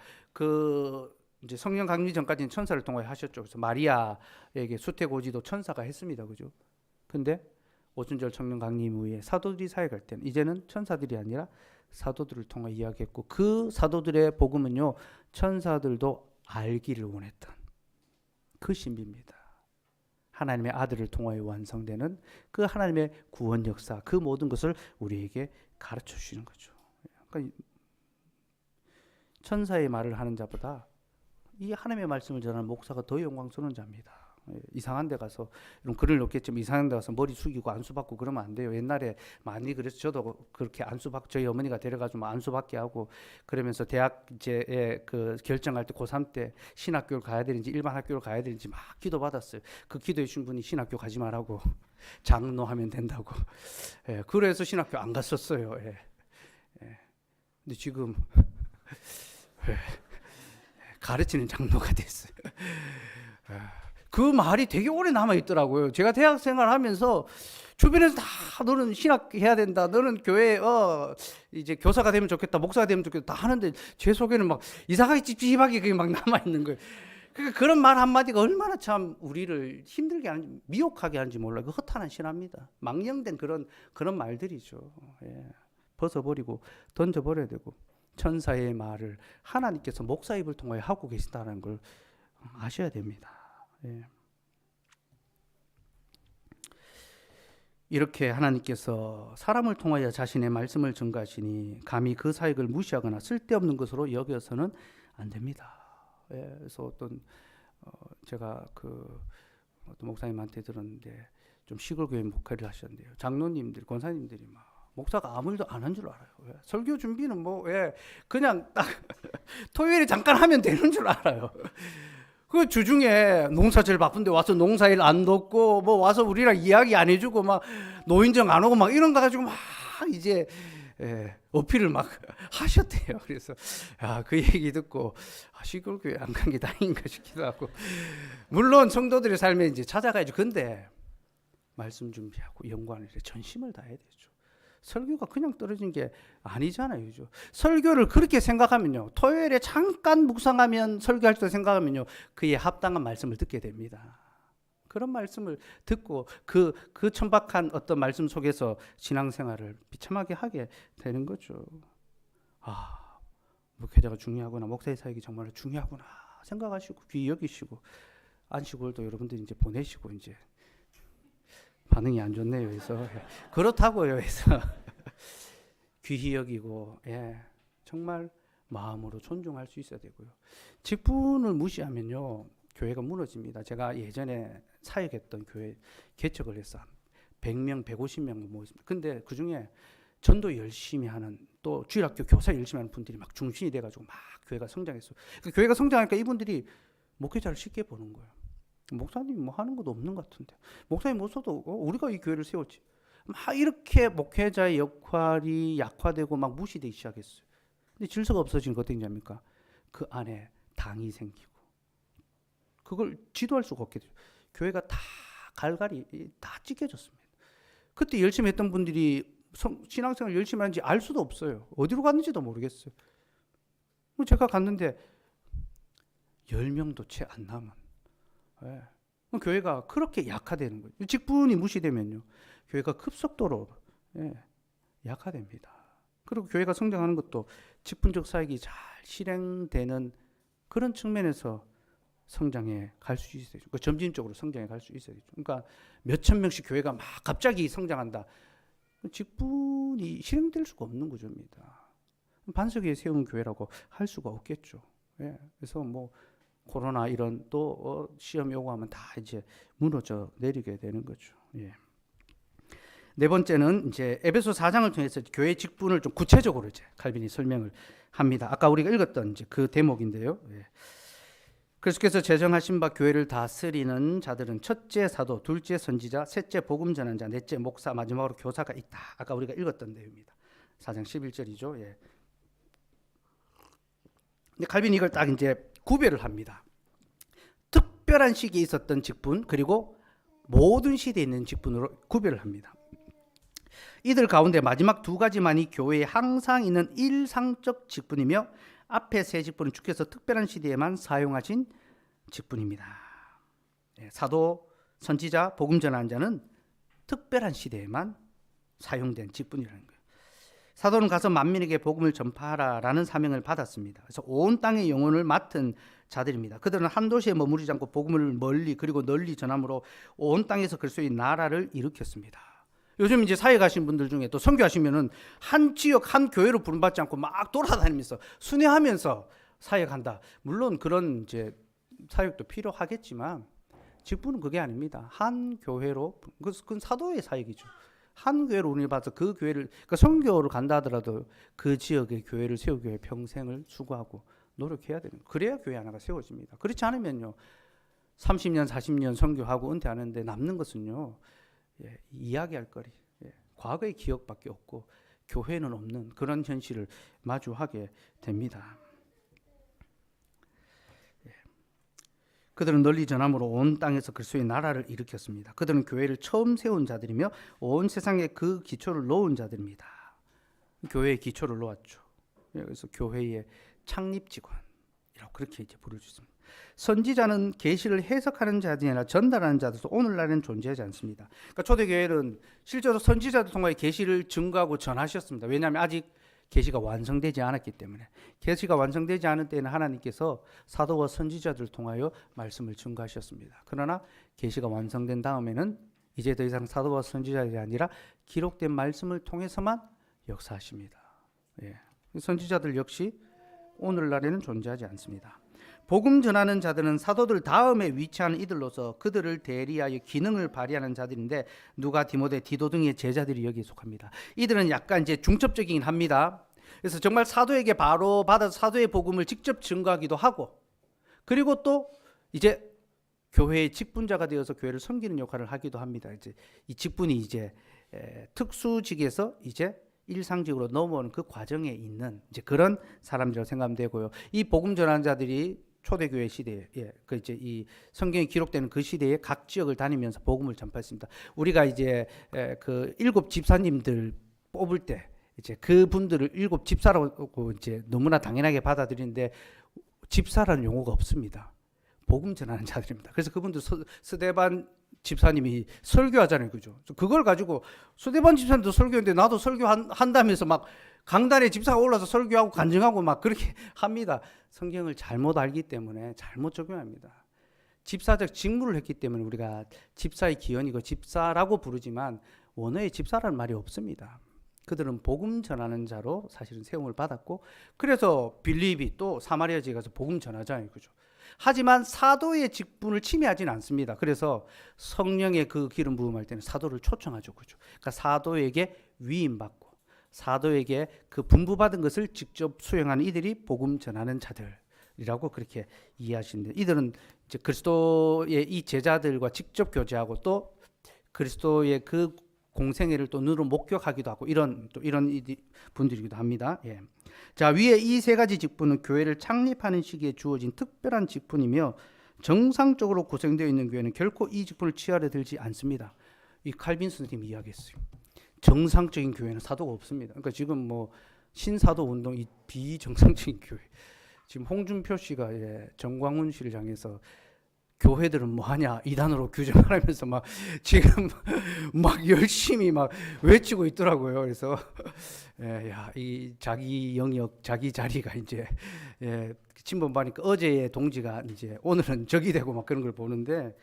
이제 성령 강림 전까지는 천사를 통하여 하셨죠. 그래서 마리아에게 수태고지도 천사가 했습니다. 그죠? 근데 오순절 성령 강림 후에 사도들이 사역할 때는 이제는 천사들이 아니라 사도들을 통해 이야기했고 그 사도들의 복음은요 천사들도 알기를 원했던 그 신비입니다. 하나님의 아들을 통하여 완성되는 그 하나님의 구원 역사 그 모든 것을 우리에게 가르쳐 주시는 거죠. 그러니까 천사의 말을 하는 자보다 이 하나님의 말씀을 전하는 목사가 더 영광스러운 자입니다. 이상한 데 가서 이런 글을 넣겠지만 이상한 데 가서 머리 숙이고 안수 받고 그러면 안 돼요. 옛날에 많이 그래서 저도 그렇게 안수 받고 저희 어머니가 데려가지고 안수 받게 하고 그러면서 대학 이제 그 결정할 때 고3 때 신학교를 가야 되는지 일반 학교를 가야 되는지 막 기도 받았어요. 그 기도해 주신 분이 신학교 가지 말라고 장로하면 된다고. 그래서 신학교 안 갔었어요. 근데 지금 가르치는 장로가 됐어요. 그 말이 되게 오래 남아 있더라고요. 제가 대학 생활하면서 주변에서 다 너는 신학 해야 된다. 너는 교회 이제 교사가 되면 좋겠다. 목사가 되면 좋겠다. 다 하는데 제 속에는 막 이상하게 찝찝하게 그게 막 남아 있는 거예요. 그러니까 그런 말 한마디가 얼마나 참 우리를 힘들게 하는지 미혹하게 하는지 몰라요. 그 허탄한 신화입니다. 망령된 그런 말들이죠. 벗어버리고 던져버려야 되고 천사의 말을 하나님께서 목사 입을 통하여 하고 계신다는 걸 아셔야 됩니다. 이렇게 하나님께서 사람을 통하여 자신의 말씀을 전가하시니 감히 그 사역을 무시하거나 쓸데없는 것으로 여겨서는 안 됩니다. 그래서 제가 어떤 목사님한테 들었는데 좀 시골 교회 목회를 하셨는데요. 장로님들, 권사님들이 막 목사가 아무 일도 안 한 줄 알아요. 설교 준비는 그냥 딱 토요일에 잠깐 하면 되는 줄 알아요. 그 주중에 농사 제일 바쁜데 와서 농사일 안 돕고 뭐 와서 우리랑 이야기 안 해주고 막 노인정 안 오고 막 이런 거 가지고 막 이제 어필을 막 하셨대요. 그래서 그 얘기 듣고 시골 교회 안 간 게 다행인가 싶기도 하고, 물론 성도들의 삶에 이제 찾아가야죠. 근데 말씀 준비하고 연구하는 일에 전심을 다해야 되죠. 설교가 그냥 떨어진 게 아니잖아요. 그죠? 설교를 그렇게 생각하면요, 토요일에 잠깐 묵상하면, 설교할 때 생각하면요, 그에 합당한 말씀을 듣게 됩니다. 그런 말씀을 듣고 그 천박한 어떤 말씀 속에서 신앙생활을 비참하게 하게 되는 거죠. 목회자가 중요하구나, 목사의 사역이 정말 중요하구나 생각하시고 귀히 여기시고, 안식월도 여러분들 이제 보내시고, 이제 반응이 안 좋네요. 그래서 그렇다고요. 그래서 귀히 여기고, 정말 마음으로 존중할 수 있어야 되고요. 직분을 무시하면요, 교회가 무너집니다. 제가 예전에 사역했던 교회 개척을 해서 100명, 150명 모였습니다. 근데 그 중에 전도 열심히 하는, 또 주일학교 교사 열심히 하는 분들이 막 중심이 돼가지고 막 교회가 성장했어요. 그 교회가 성장하니까 이분들이 목회자를 쉽게 보는 거예요. 목사님 뭐 하는 것도 없는 것 같은데, 목사님 못 써도 우리가 이 교회를 세웠지. 막 이렇게 목회자의 역할이 약화되고 막 무시되기 시작했어요. 근데 질서가 없어진 거 어떻게 합니까? 그 안에 당이 생기고, 그걸 지도할 수가 없게 되죠. 교회가 다 갈갈이 다 찢겨졌습니다. 그때 열심히 했던 분들이 신앙생활 열심히 하는지 알 수도 없어요. 어디로 갔는지도 모르겠어요. 제가 갔는데 10명도 채 안 남은, 교회가 그렇게 약화되는 거예요. 직분이 무시되면요, 교회가 급속도로 약화됩니다. 그리고 교회가 성장하는 것도 직분적 사역이 잘 실행되는 그런 측면에서 성장해 갈 수 있어야 되죠. 점진적으로 성장해 갈 수 있어야 되죠. 그러니까 몇천 명씩 교회가 막 갑자기 성장한다, 직분이 실행될 수가 없는 구조입니다. 반석 위에 세운 교회라고 할 수가 없겠죠. 그래서 뭐 코로나 이런 또 시험이 오고 하면 다 이제 무너져 내리게 되는 거죠. 네 번째는 이제 에베소 4장을 통해서 교회 직분을 좀 구체적으로 이제 칼빈이 설명을 합니다. 아까 우리가 읽었던 이제 그 대목인데요. 그리스도께서 제정하신 바 교회를 다스리는 자들은 첫째 사도, 둘째 선지자, 셋째 복음 전환자, 넷째 목사, 마지막으로 교사가 있다. 아까 우리가 읽었던 내용입니다. 4장 11절이죠. 근데 칼빈이 이걸 딱 이제 구별을 합니다. 특별한 시기에 있었던 직분, 그리고 모든 시대에 있는 직분으로 구별을 합니다. 이들 가운데 마지막 두 가지만이 교회에 항상 있는 일상적 직분이며, 앞에 세 직분은 주께서 특별한 시대에만 사용하신 직분입니다. 사도, 선지자, 복음 전환자는 특별한 시대에만 사용된 직분이라는 거예요. 사도는 가서 만민에게 복음을 전파하라라는 사명을 받았습니다. 그래서 온 땅의 영혼을 맡은 자들입니다. 그들은 한 도시에 머무르지 않고 복음을 멀리 그리고 널리 전함으로 온 땅에서 그리스도의 나라를 일으켰습니다. 요즘 이제 사회 가신 분들 중에 또 선교하시면은 한 지역 한 교회로 부름받지 않고 막 돌아다니면서 순회하면서 사역한다. 물론 그런 이제 사역도 필요하겠지만 직분은 그게 아닙니다. 한 교회로, 그건 사도의 사역이죠. 한 교회로 운을 받아서 그 교회를, 그러니까 선교를 간다 하더라도 그 지역의 교회를 세우기 위해 평생을 수고하고 노력해야 되는 거예요. 그래야 교회 하나가 세워집니다. 그렇지 않으면요, 30년 40년 선교하고 은퇴하는데 남는 것은요, 이야기할 거리, 과거의 기억밖에 없고 교회는 없는 그런 현실을 마주하게 됩니다. 그들은 널리 전함으로 온 땅에서 그리스도의 나라를 일으켰습니다. 그들은 교회를 처음 세운 자들이며 온 세상에 그 기초를 놓은 자들입니다. 교회의 기초를 놓았죠. 그래서 교회의 창립 직원이라고 그렇게 이제 부를 수 있습니다. 선지자는 계시를 해석하는 자들이 아니라 전달하는 자들로서 오늘날에는 존재하지 않습니다. 그러니까 초대교회는 실제로 선지자들 통하여 계시를 증거하고 전하셨습니다. 왜냐하면 아직 계시가 완성되지 않았기 때문에. 계시가 완성되지 않은 때는 하나님께서 사도와 선지자들을 통하여 말씀을 증거하셨습니다. 그러나 계시가 완성된 다음에는 이제 더 이상 사도와 선지자들이 아니라 기록된 말씀을 통해서만 역사하십니다. 선지자들 역시 오늘날에는 존재하지 않습니다. 복음 전하는 자들은 사도들 다음에 위치하는 이들로서 그들을 대리하여 기능을 발휘하는 자들인데, 누가, 디모데, 디도 등의 제자들이 여기에 속합니다. 이들은 약간 이제 중첩적이긴 합니다. 그래서 정말 사도에게 바로 받아서 사도의 복음을 직접 증거하기도 하고, 그리고 또 이제 교회의 직분자가 되어서 교회를 섬기는 역할을 하기도 합니다. 이제 이 직분이 이제 특수직에서 이제 일상직으로 넘어오는 그 과정에 있는 이제 그런 사람들이라고 생각하면 되고요. 이 복음 전하는 자들이 초대교회 시대에 그 이제 이 성경에 기록되는 그 시대에 각 지역을 다니면서 복음을 전파했습니다. 우리가 이제 그 7 집사님들 뽑을 때 이제 그 분들을 7 집사라고 이제 너무나 당연하게 받아들이는데 집사라는 용어가 없습니다. 복음 전하는 자들입니다. 그래서 그분들 스데반 집사님이 설교하잖아요, 그죠? 그걸 가지고 스데반 집사님도 설교인데 나도 설교한다면서 막 강단에 집사가 올라서 설교하고 간증하고 막 그렇게 합니다. 성경을 잘못 알기 때문에 잘못 적용합니다. 집사적 직무를 했기 때문에 우리가 집사의 기원이고 집사라고 부르지만 원어에 집사라는 말이 없습니다. 그들은 복음 전하는 자로 사실은 세움을 받았고 그래서 빌립이 또 사마리아 지에 가서 복음 전하잖아요, 그죠? 하지만 사도의 직분을 침해하지는 않습니다. 그래서 성령의 그 기름 부음할 때는 사도를 초청하죠, 그죠? 그러니까 사도에게 위임받고 사도에게 그 분부받은 것을 직접 수행하는 이들이 복음 전하는 자들이라고 그렇게 이해하시는데 이들은 이제 그리스도의 이 제자들과 직접 교제하고 또 그리스도의 그 공생애를 또 눈으로 목격하기도 하고 이런 분들이기도 합니다. 예. 자, 위에 이 세 가지 직분은 교회를 창립하는 시기에 주어진 특별한 직분이며 정상적으로 구성되어 있는 교회는 결코 이 직분을 취하려 들지 않습니다. 이 칼빈 선생님이 이야기했어요. 정상적인 교회는 사도가 없습니다. 그러니까 지금 뭐 신사도 운동 이 비정상적인 교회. 지금 홍준표 씨가 정광훈 씨를 향해서 교회들은 뭐하냐 이단으로 규정하면서 막 지금 막 열심히 막 외치고 있더라고요. 그래서 이 자기 영역, 자기 자리가 이제 침범받으니까 어제의 동지가 이제 오늘은 적이 되고 막 그런 걸 보는데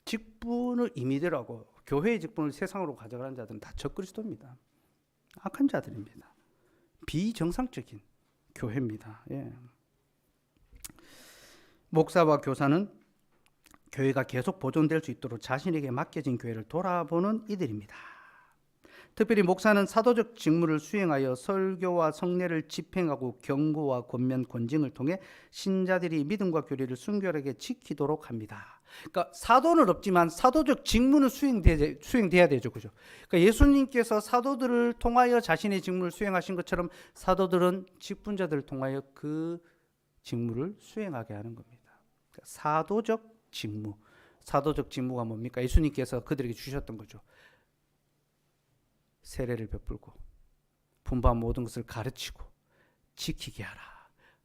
직분을 임의대로 교회의 직분을 세상으로 가져가는 자들은 다 적그리스도입니다. 악한 자들입니다. 비정상적인 교회입니다. 예. 목사와 교사는 교회가 계속 보존될 수 있도록 자신에게 맡겨진 교회를 돌아보는 이들입니다. 특별히 목사는 사도적 직무를 수행하여 설교와 성례를 집행하고 경고와 권면, 권징을 통해 신자들이 믿음과 교리를 순결하게 지키도록 합니다. 그러니까 사도는 없지만 사도적 직무는 수행돼야 되죠, 그죠? 그러니까 예수님께서 사도들을 통하여 자신의 직무를 수행하신 것처럼 사도들은 직분자들을 통하여 그 직무를 수행하게 하는 겁니다. 그러니까 사도적 직무가 뭡니까? 예수님께서 그들에게 주셨던 거죠. 세례를 베풀고 분부한 모든 것을 가르치고 지키게 하라.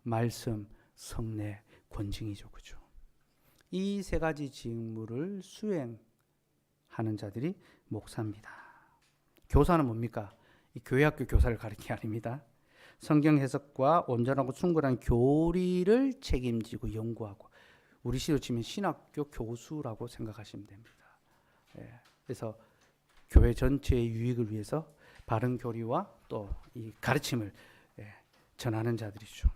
말씀, 성례, 권징이죠, 그죠? 이 세 가지 직무를 수행하는 자들이 목사입니다. 교사는 뭡니까? 이 교회학교 교사를 가르치는 게 아닙니다. 성경 해석과 온전하고 충분한 교리를 책임지고 연구하고 우리 시로 치면 신학교 교수라고 생각하시면 됩니다. 그래서 교회 전체의 유익을 위해서 바른 교리와 또 이 가르침을 전하는 자들이죠.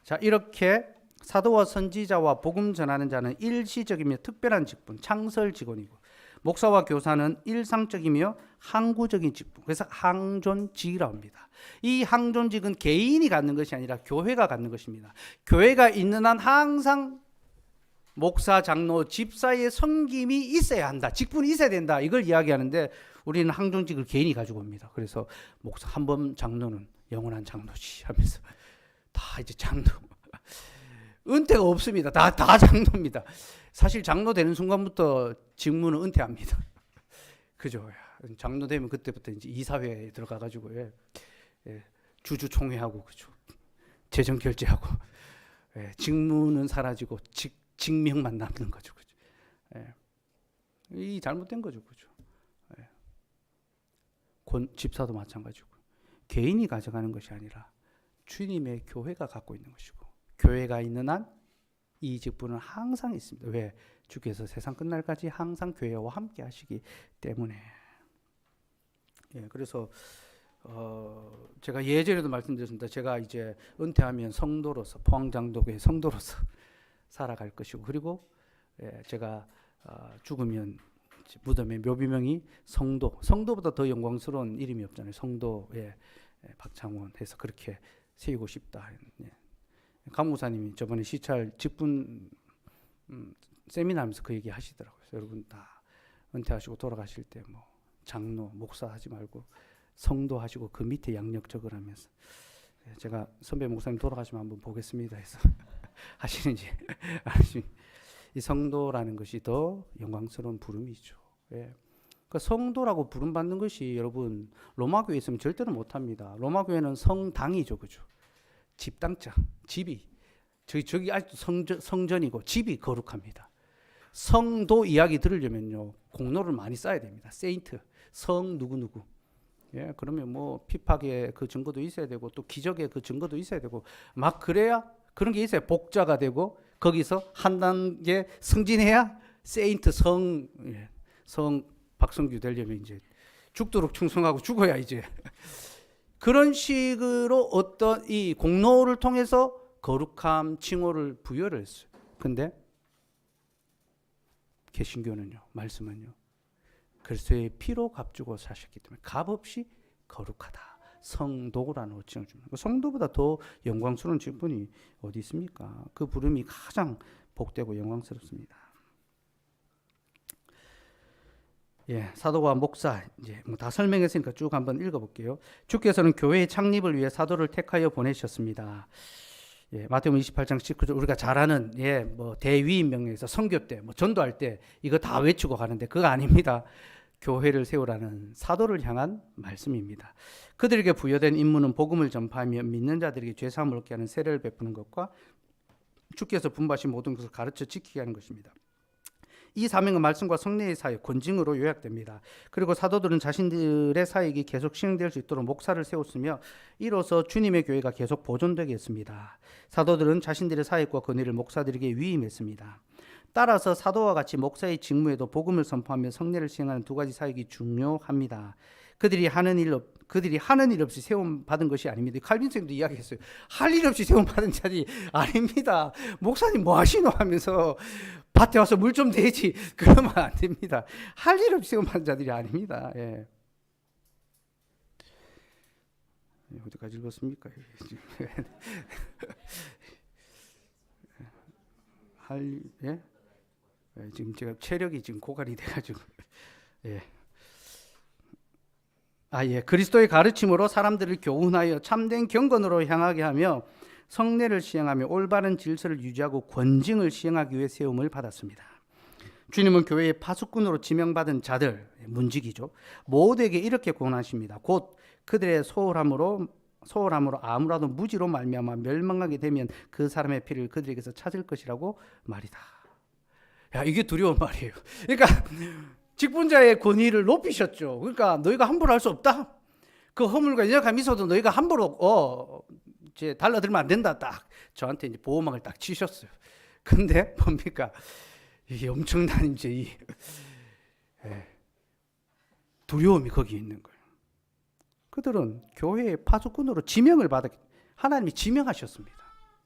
자, 이렇게 사도와 선지자와 복음 전하는 자는 일시적이며 특별한 직분, 창설 직원이고 목사와 교사는 일상적이며 항구적인 직분, 그래서 항존직이라고 합니다. 이 항존직은 개인이 갖는 것이 아니라 교회가 갖는 것입니다. 교회가 있는 한 항상 목사, 장로, 집사의 섬김이 있어야 한다. 직분이 있어야 된다. 이걸 이야기하는데 우리는 항존직을 개인이 가지고 옵니다. 그래서 목사 한 번 장로는 영원한 장로지 하면서 다 이제 장로. 은퇴가 없습니다. 다 장로입니다. 사실 장로 되는 순간부터 직무는 은퇴합니다. 그죠? 장로 되면 그때부터 이제 이사회에 들어가가지고 주주총회하고 그죠? 재정 결제하고 직무는 사라지고 직명만 남는 거죠, 그죠? 이 잘못된 거죠, 그죠? 집사도 마찬가지고 개인이 가져가는 것이 아니라 주님의 교회가 갖고 있는 것이고 교회가 있는 한 이 직분은 항상 있습니다. 왜? 주께서 세상 끝날까지 항상 교회와 함께 하시기 때문에. 그래서 제가 예전에도 말씀드렸습니다. 제가 이제 은퇴하면 성도로서 포항장독의 성도로서 살아갈 것이고 그리고 제가 죽으면 무덤의 묘비명이 성도보다 더 영광스러운 이름이 없잖아요. 성도의 박창원 해서 그렇게 세우고 싶다. 강무사님이 저번에 시찰 직분 세미나 하면서 그 얘기 하시더라고요. 여러분 다 은퇴하시고 돌아가실 때 뭐 장로, 목사 하지 말고 성도 하시고 그 밑에 양력 적으라면서 제가 선배 목사님 돌아가시면 한번 보겠습니다 해서 하시는지 이 성도라는 것이 더 영광스러운 부름이죠. 예. 그 성도라고 부름받는 것이 여러분 로마교회에 있으면 절대로 못합니다. 로마교회는 성당이죠, 그죠? 집당자, 집이 저기 아직도 성전이고 집이 거룩합니다. 성도 이야기 들으려면요 공로를 많이 쌓아야 됩니다. 세인트, 성 누구누구. 예, 그러면 뭐 피팍의 그 증거도 있어야 되고 또 기적의 그 증거도 있어야 되고 막 그래야 그런 게 있어야 복자가 되고 거기서 한 단계 승진해야 세인트 성 박성규 되려면 이제 죽도록 충성하고 죽어야 이제 그런 식으로 어떤 이 공로를 통해서 거룩함 칭호를 부여를 했어요. 근데 개신교는요, 말씀은요, 그리스도의 피로 값주고 사셨기 때문에 값없이 거룩하다. 성도라는 호칭을 줍니다. 성도보다 더 영광스러운 직분이 어디 있습니까? 그 부름이 가장 복되고 영광스럽습니다. 예, 사도와 목사 이제 뭐 다 설명했으니까 쭉 한번 읽어볼게요. 주께서는 교회의 창립을 위해 사도를 택하여 보내셨습니다. 예, 마태복음 28장 19절 우리가 잘 아는 뭐 대위인 명령에서 선교 때, 뭐 전도할 때 이거 다 외치고 가는데 그거 아닙니다. 교회를 세우라는 사도를 향한 말씀입니다. 그들에게 부여된 임무는 복음을 전파하며 믿는 자들에게 죄 사함을 얻게 하는 세례를 베푸는 것과 주께서 분부하신 모든 것을 가르쳐 지키게 하는 것입니다. 이 사명은 말씀과 성례의 사역, 권징으로 요약됩니다. 그리고 사도들은 자신들의 사역이 계속 시행될 수 있도록 목사를 세웠으며 이로써 주님의 교회가 계속 보존되게 했습니다. 사도들은 자신들의 사역과 권위를 목사들에게 위임했습니다. 따라서 사도와 같이 목사의 직무에도 복음을 선포하며 성례를 시행하는 두 가지 사역이 중요합니다. 그들이 하는 일 없이 세움 받은 것이 아닙니다. 칼빈스님도 이야기했어요. 할 일 없이 세움 받은 자들이 아닙니다. 목사님 뭐 하시노 하면서 밭에 와서 물 좀 대지 그러면 안 됩니다. 할 일 없이 세움 받은 자들이 아닙니다. 예. 어디까지 읽었습니까? 예? 지금 제가 체력이 지금 고갈이 돼가지고 예. 그리스도의 가르침으로 사람들을 교훈하여 참된 경건으로 향하게 하며 성례를 시행하며 올바른 질서를 유지하고 권징을 시행하기 위해 세움을 받았습니다. 주님은 교회의 파수꾼으로 지명받은 자들, 문직이죠, 모두에게 이렇게 권하십니다. 곧 그들의 소홀함으로 아무라도 무지로 말미암아 멸망하게 되면 그 사람의 피를 그들에게서 찾을 것이라고 말이다. 야, 이게 두려운 말이에요. 그러니까 직분자의 권위를 높이셨죠. 그러니까 너희가 함부로 할 수 없다. 그 허물과 연약함이 있어도 너희가 함부로 이제 달라들면 안 된다. 딱 저한테 이제 보호막을 딱 치셨어요. 근데 뭡니까? 이게 엄청난 이제 두려움이 거기 있는 거예요. 그들은 교회의 파수꾼으로 지명을 받았기 때문에 하나님이 지명하셨습니다.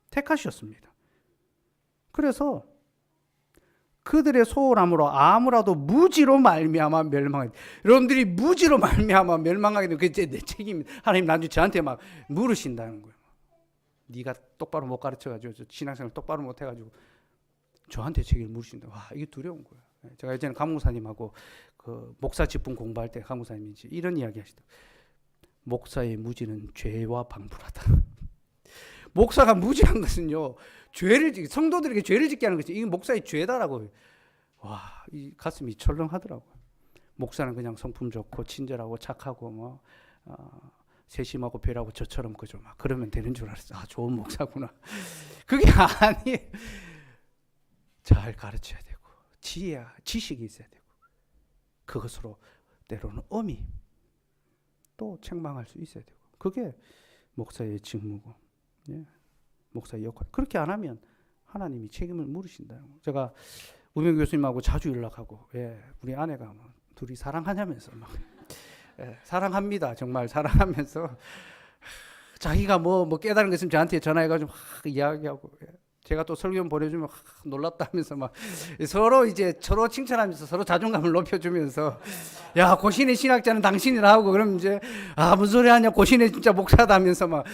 택하셨습니다. 그래서 그들의 소홀함으로 아무라도 무지로 말미암아 멸망하게, 여러분들이 무지로 말미암아 멸망하게 되면 그게 내 책임입니다. 하나님 나중에 저한테 막 물으신다는 거예요. 네가 똑바로 못 가르쳐가지고 신앙생활 똑바로 못 해가지고 저한테 책임을 물으신다. 와, 이게 두려운 거예요. 제가 예전에 강목사님하고 그 목사 직분 공부할 때 강목사님이 이런 이야기 하시더라고요. 목사의 무지는 죄와 방불하다. 목사가 무지한 것은요, 성도들에게 죄를 짓게 하는 것이 이게 목사의 죄다라고. 와, 이 가슴이 철렁하더라고요. 목사는 그냥 성품 좋고 친절하고 착하고 세심하고 배려하고 저처럼 그죠, 막 그러면 되는 줄 알았어. 좋은 목사구나. 그게 아니에요. 잘 가르쳐야 되고 지식이 있어야 되고 그것으로 때로는 엄히 또 책망할 수 있어야 되고 그게 목사의 직무고, 목사의 역할. 그렇게 안 하면 하나님이 책임을 물으신다. 제가 우명 교수님하고 자주 연락하고, 우리 아내가 둘이 사랑하냐면서 막, 사랑합니다. 정말 사랑하면서 자기가 뭐 깨달은 거 있으면 저한테 전화해가지고 이야기하고, 제가 또 설교 보내주면 놀랍다면서 막 서로 칭찬하면서 서로 자존감을 높여주면서, 야, 고신의 신학자는 당신이라 하고, 그럼 이제 무슨 소리 하냐, 고신의 진짜 목사다 하면서 막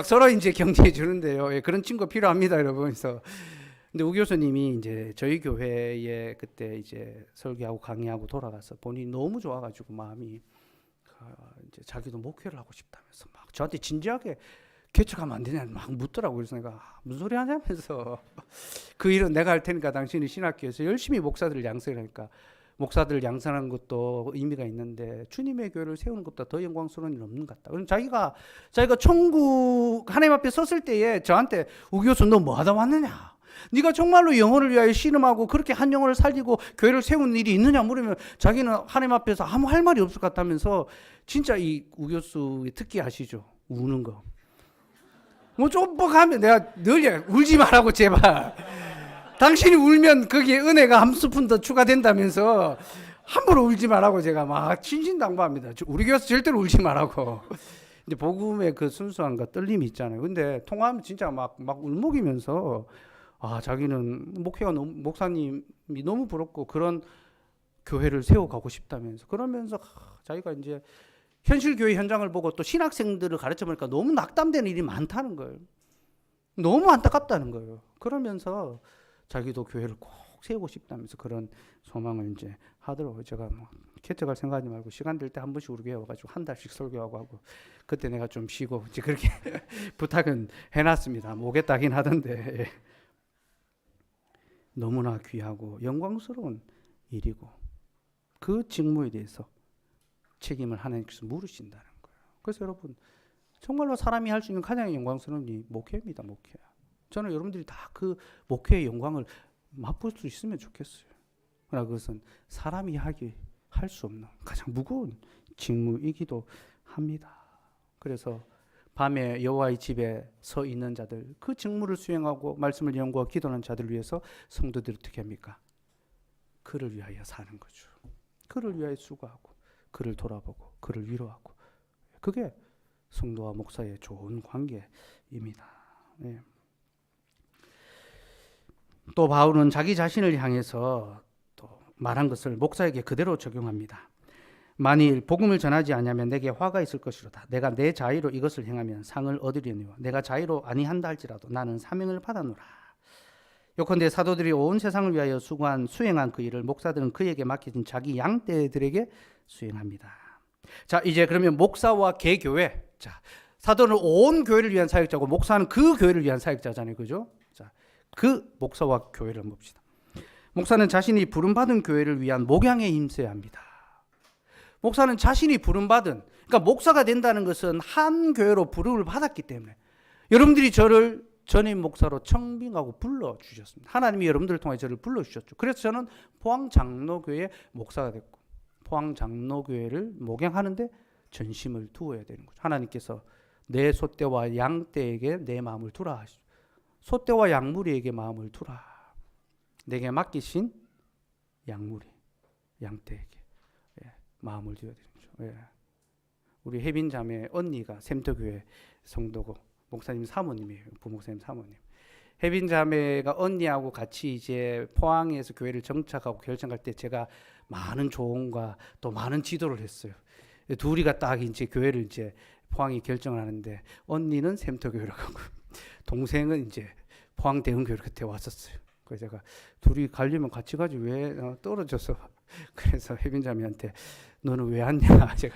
서로 이제 격려해 주는데요. 그런 친구 필요합니다, 여러분. 그래서 근데 우 교수님이 이제 저희 교회에 그때 이제 설교하고 강의하고 돌아가서 본인이 너무 좋아가지고 마음이 이제 자기도 목회를 하고 싶다면서 막 저한테 진지하게 개척하면 안 되냐 막 묻더라고요. 그래서 내가 무슨 소리 하냐면서 그 일은 내가 할 테니까 당신이 신학교에서 열심히 목사들을 양성을 하니까 목사들을 양성하는 것도 의미가 있는데 주님의 교회를 세우는 것보다 더 영광스러운 일 없는 것 같다. 그럼 자기가 천국 하나님 앞에 섰을 때에 저한테 우 교수 너 뭐 하다 왔느냐? 네가 정말로 영혼을 위하여 신음하고 그렇게 한 영혼을 살리고 교회를 세운 일이 있느냐 물으면 자기는 하나님 앞에서 아무 할 말이 없을 것 같다면서 진짜 이 우 교수의 특기 아시죠? 우는 거. 뭐 좀 하면 내가 늘 울지 말라고 제발. 당신이 울면 거기에 은혜가 한 스푼 더 추가된다면서 함부로 울지 말라고 제가 막 신신당부합니다. 우리 교회에서 절대로 울지 말라고. 이제 복음의 그 순수함과 떨림이 있잖아요. 근데 통화하면 진짜 막 울먹이면서 자기는 목사님이 너무 부럽고 그런 교회를 세워가고 싶다면서 그러면서 자기가 이제 현실 교회 현장을 보고 또 신학생들을 가르쳐 보니까 너무 낙담되는 일이 많다는 거예요. 너무 안타깝다는 거예요. 그러면서 자기도 교회를 꼭 세우고 싶다면서 그런 소망을 이제 하더라고요. 제가 뭐 개척할 생각하지 말고 시간 될 때 한 번씩 우리 교회 와가지고 한 달씩 설교하고 하고 그때 내가 좀 쉬고 이제 그렇게 부탁은 해놨습니다. 오겠다 하긴 하던데 너무나 귀하고 영광스러운 일이고 그 직무에 대해서 책임을 하나님께서 물으신다는 거예요. 그래서 여러분 정말로 사람이 할 수 있는 가장 영광스러운 일이 목회입니다. 목회. 저는 여러분들이 다 그 목회의 영광을 맛볼 수 있으면 좋겠어요. 그러나 그것은 사람이 할 수 없는 가장 무거운 직무이기도 합니다. 그래서 밤에 여호와의 집에 서 있는 자들, 그 직무를 수행하고 말씀을 연구하고 기도하는 자들을 위해서 성도들이 어떻게 합니까? 그를 위하여 사는 거죠. 그를 위하여 수고하고 그를 돌아보고 그를 위로하고 그게 성도와 목사의 좋은 관계입니다. 네. 또 바울은 자기 자신을 향해서 또 말한 것을 목사에게 그대로 적용합니다. 만일 복음을 전하지 않으면 내게 화가 있을 것이로다. 내가 내 자의로 이것을 행하면 상을 얻으려니와 내가 자의로 아니한다 할지라도 나는 사명을 받아노라. 요컨대 사도들이 온 세상을 위하여 수행한 그 일을 목사들은 그에게 맡겨진 자기 양떼들에게 수행합니다. 자, 이제 그러면 목사와 개교회. 자, 사도는 온 교회를 위한 사역자고 목사는 그 교회를 위한 사역자잖아요. 그죠? 자, 그 목사와 교회를 봅시다. 목사는 자신이 부름받은 교회를 위한 목양에 힘써야 합니다. 목사는 자신이 부름받은, 그러니까 목사가 된다는 것은 한 교회로 부름을 받았기 때문에 여러분들이 저를 전임 목사로 청빙하고 불러주셨습니다. 하나님이 여러분들을 통해 저를 불러주셨죠. 그래서 저는 포항장로교회 목사가 됐고 포항장로교회를 목양하는데 전심을 두어야 되는 거죠. 하나님께서 내 소떼와 양떼에게 내 마음을 두라 하시죠. 소떼와 양무리에게 마음을 두라. 내게 맡기신 양무리, 양떼에게 마음을 두어야 되는 거죠. 우리 혜빈 자매 언니가 샘터교회 성도고 목사님 사모님이에요. 부목사님 사모님. 혜빈 자매가 언니하고 같이 이제 포항에서 교회를 정착하고 결정할 때 제가 많은 조언과 또 많은 지도를 했어요. 둘이가 딱 이제 교회를 이제 포항이 결정을 하는데 언니는 샘터교회로 가고 동생은 이제 포항 대흥교회로 그때 왔었어요. 그래서 제가 둘이 가려면 같이 가지 왜 떨어져서 그래서 혜빈 자매한테 너는 왜 왔냐? 제가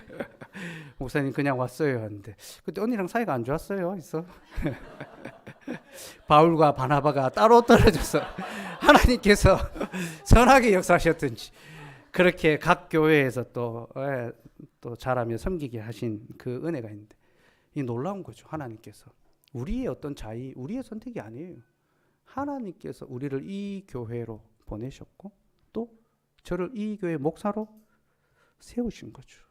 목사님 그냥 왔어요 하는데 그때 언니랑 사이가 안 좋았어요. 있어. 바울과 바나바가 따로 떨어져서 하나님께서 선하게 역사하셨든지 그렇게 각 교회에서 또 잘하며 섬기게 하신 그 은혜가 있는데 이 놀라운 거죠. 하나님께서 우리의 어떤 자의, 우리의 선택이 아니에요. 하나님께서 우리를 이 교회로 보내셨고 또 저를 이 교회 목사로 세우신 거죠.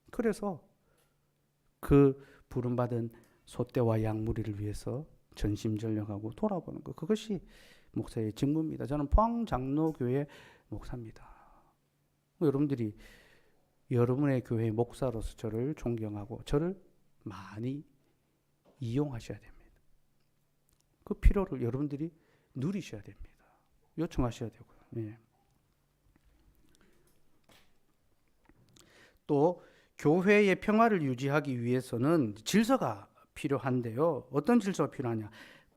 그래서 그 부름받은 소떼와 양무리를 위해서 전심전력하고 돌아보는 것, 그것이 목사의 직무입니다. 저는 포항장로교회 목사입니다. 여러분들이 여러분의 교회의 목사로서 저를 존경하고 저를 많이 이용하셔야 됩니다. 그 필요를 여러분들이 누리셔야 됩니다. 요청하셔야 되고요. 예. 또 교회의 평화를 유지하기 위해서는 질서가 필요한데요. 어떤 질서가 필요하냐?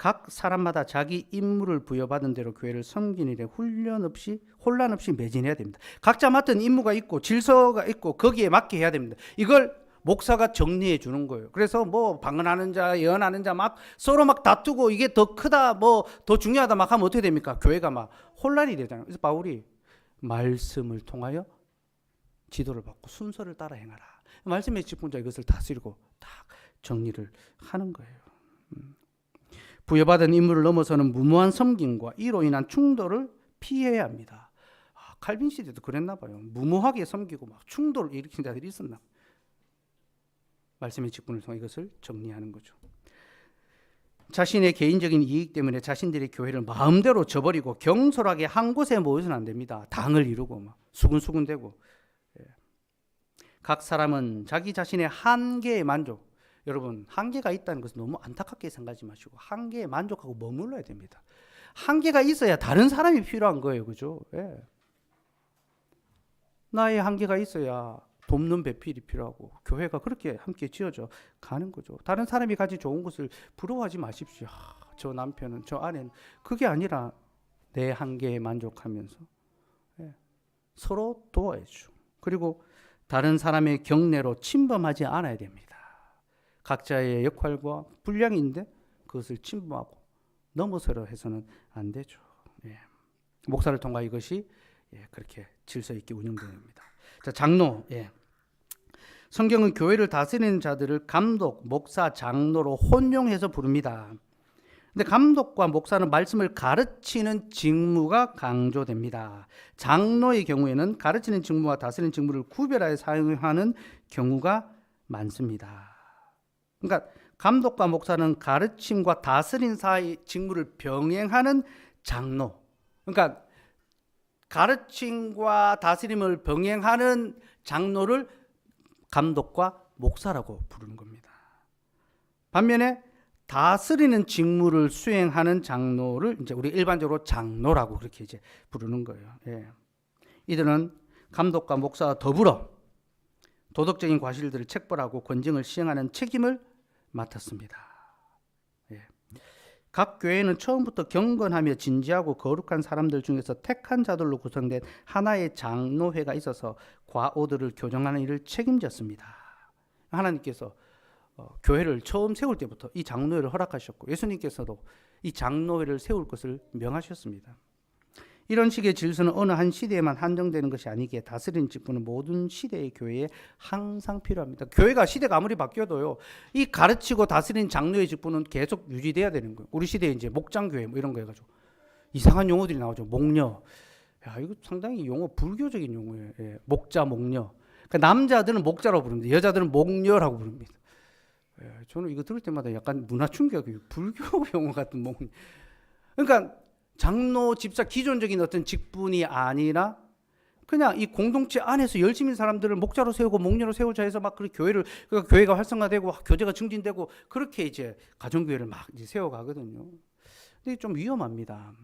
각 사람마다 자기 임무를 부여받은 대로 교회를 섬기는 일에 혼란 없이 매진해야 됩니다. 각자 맡은 임무가 있고 질서가 있고 거기에 맞게 해야 됩니다. 이걸 목사가 정리해 주는 거예요. 그래서 뭐 방언하는 자, 예언하는 자 막 서로 막 다투고 이게 더 크다, 뭐 더 중요하다 막 하면 어떻게 됩니까? 교회가 막 혼란이 되잖아요. 그래서 바울이 말씀을 통하여 지도를 받고 순서를 따라 행하라. 말씀의 집중자 이것을 다스리고 딱 정리를 하는 거예요. 부여받은 임무를 넘어서는 무모한 섬김과 이로 인한 충돌을 피해야 합니다. 칼빈 시대도 그랬나 봐요. 무모하게 섬기고 막 충돌을 일으킨 자들이 있었나. 말씀의 직분을 통해 이것을 정리하는 거죠. 자신의 개인적인 이익 때문에 자신들의 교회를 마음대로 저버리고 경솔하게 한 곳에 모여서는 안 됩니다. 당을 이루고 막 수군수군대고. 각 사람은 자기 자신의 한계에 만족. 여러분, 한계가 있다는 것은 너무 안타깝게 생각하지 마시고 한계에 만족하고 머물러야 됩니다. 한계가 있어야 다른 사람이 필요한 거예요. 그죠? 예. 나의 한계가 있어야 돕는 배필이 필요하고 교회가 그렇게 함께 지어져 가는 거죠. 다른 사람이 가진 좋은 것을 부러워하지 마십시오. 저 남편은, 저 아내는. 그게 아니라 내 한계에 만족하면서 서로 도와야죠. 그리고 다른 사람의 경례로 침범하지 않아야 됩니다. 각자의 역할과 분량인데 그것을 침범하고 넘어서려 해서는 안 되죠. 목사를 통하여 이것이 그렇게 질서 있게 운영됩니다. 자, 장로. 성경은 교회를 다스리는 자들을 감독, 목사, 장로로 혼용해서 부릅니다. 근데 감독과 목사는 말씀을 가르치는 직무가 강조됩니다. 장로의 경우에는 가르치는 직무와 다스리는 직무를 구별하여 사용하는 경우가 많습니다. 그러니까 감독과 목사는 가르침과 다스린 사이 직무를 병행하는 장로. 그러니까 가르침과 다스림을 병행하는 장로를 감독과 목사라고 부르는 겁니다. 반면에 다스리는 직무를 수행하는 장로를 이제 우리 일반적으로 장로라고 그렇게 이제 부르는 거예요. 이들은 감독과 목사와 더불어 도덕적인 과실들을 책벌하고 권징을 시행하는 책임을 맡았습니다. 각 교회는 처음부터 경건하며 진지하고 거룩한 사람들 중에서 택한 자들로 구성된 하나의 장로회가 있어서 과오들을 교정하는 일을 책임졌습니다. 하나님께서 교회를 처음 세울 때부터 이 장로회를 허락하셨고 예수님께서도 이 장로회를 세울 것을 명하셨습니다. 이런 식의 질서는 어느 한 시대에만 한정되는 것이 아니기에 다스리는 직분은 모든 시대의 교회에 항상 필요합니다. 교회가 시대가 아무리 바뀌어도요, 이 가르치고 다스리는 장로의 직분은 계속 유지돼야 되는 거예요. 우리 시대에 이제 목장교회 뭐 이런 거 해가지고 이상한 용어들이 나오죠. 목녀. 야, 이거 상당히 용어 불교적인 용어예요. 목자, 목녀. 그러니까 남자들은 목자라고 부릅니다. 여자들은 목녀라고 부릅니다. 저는 이거 들을 때마다 약간 문화 충격이에요. 불교 용어 같은 목녀. 그러니까 장로, 집사, 기존적인 어떤 직분이 아니라 그냥 이 공동체 안에서 열심히 사람들을 목자로 세우고 목녀로 세우자 해서 막 그 교회를, 그러니까 교회가 활성화되고 교제가 증진되고 그렇게 이제 가정교회를 막 이제 세워가거든요. 근데 좀 위험합니다.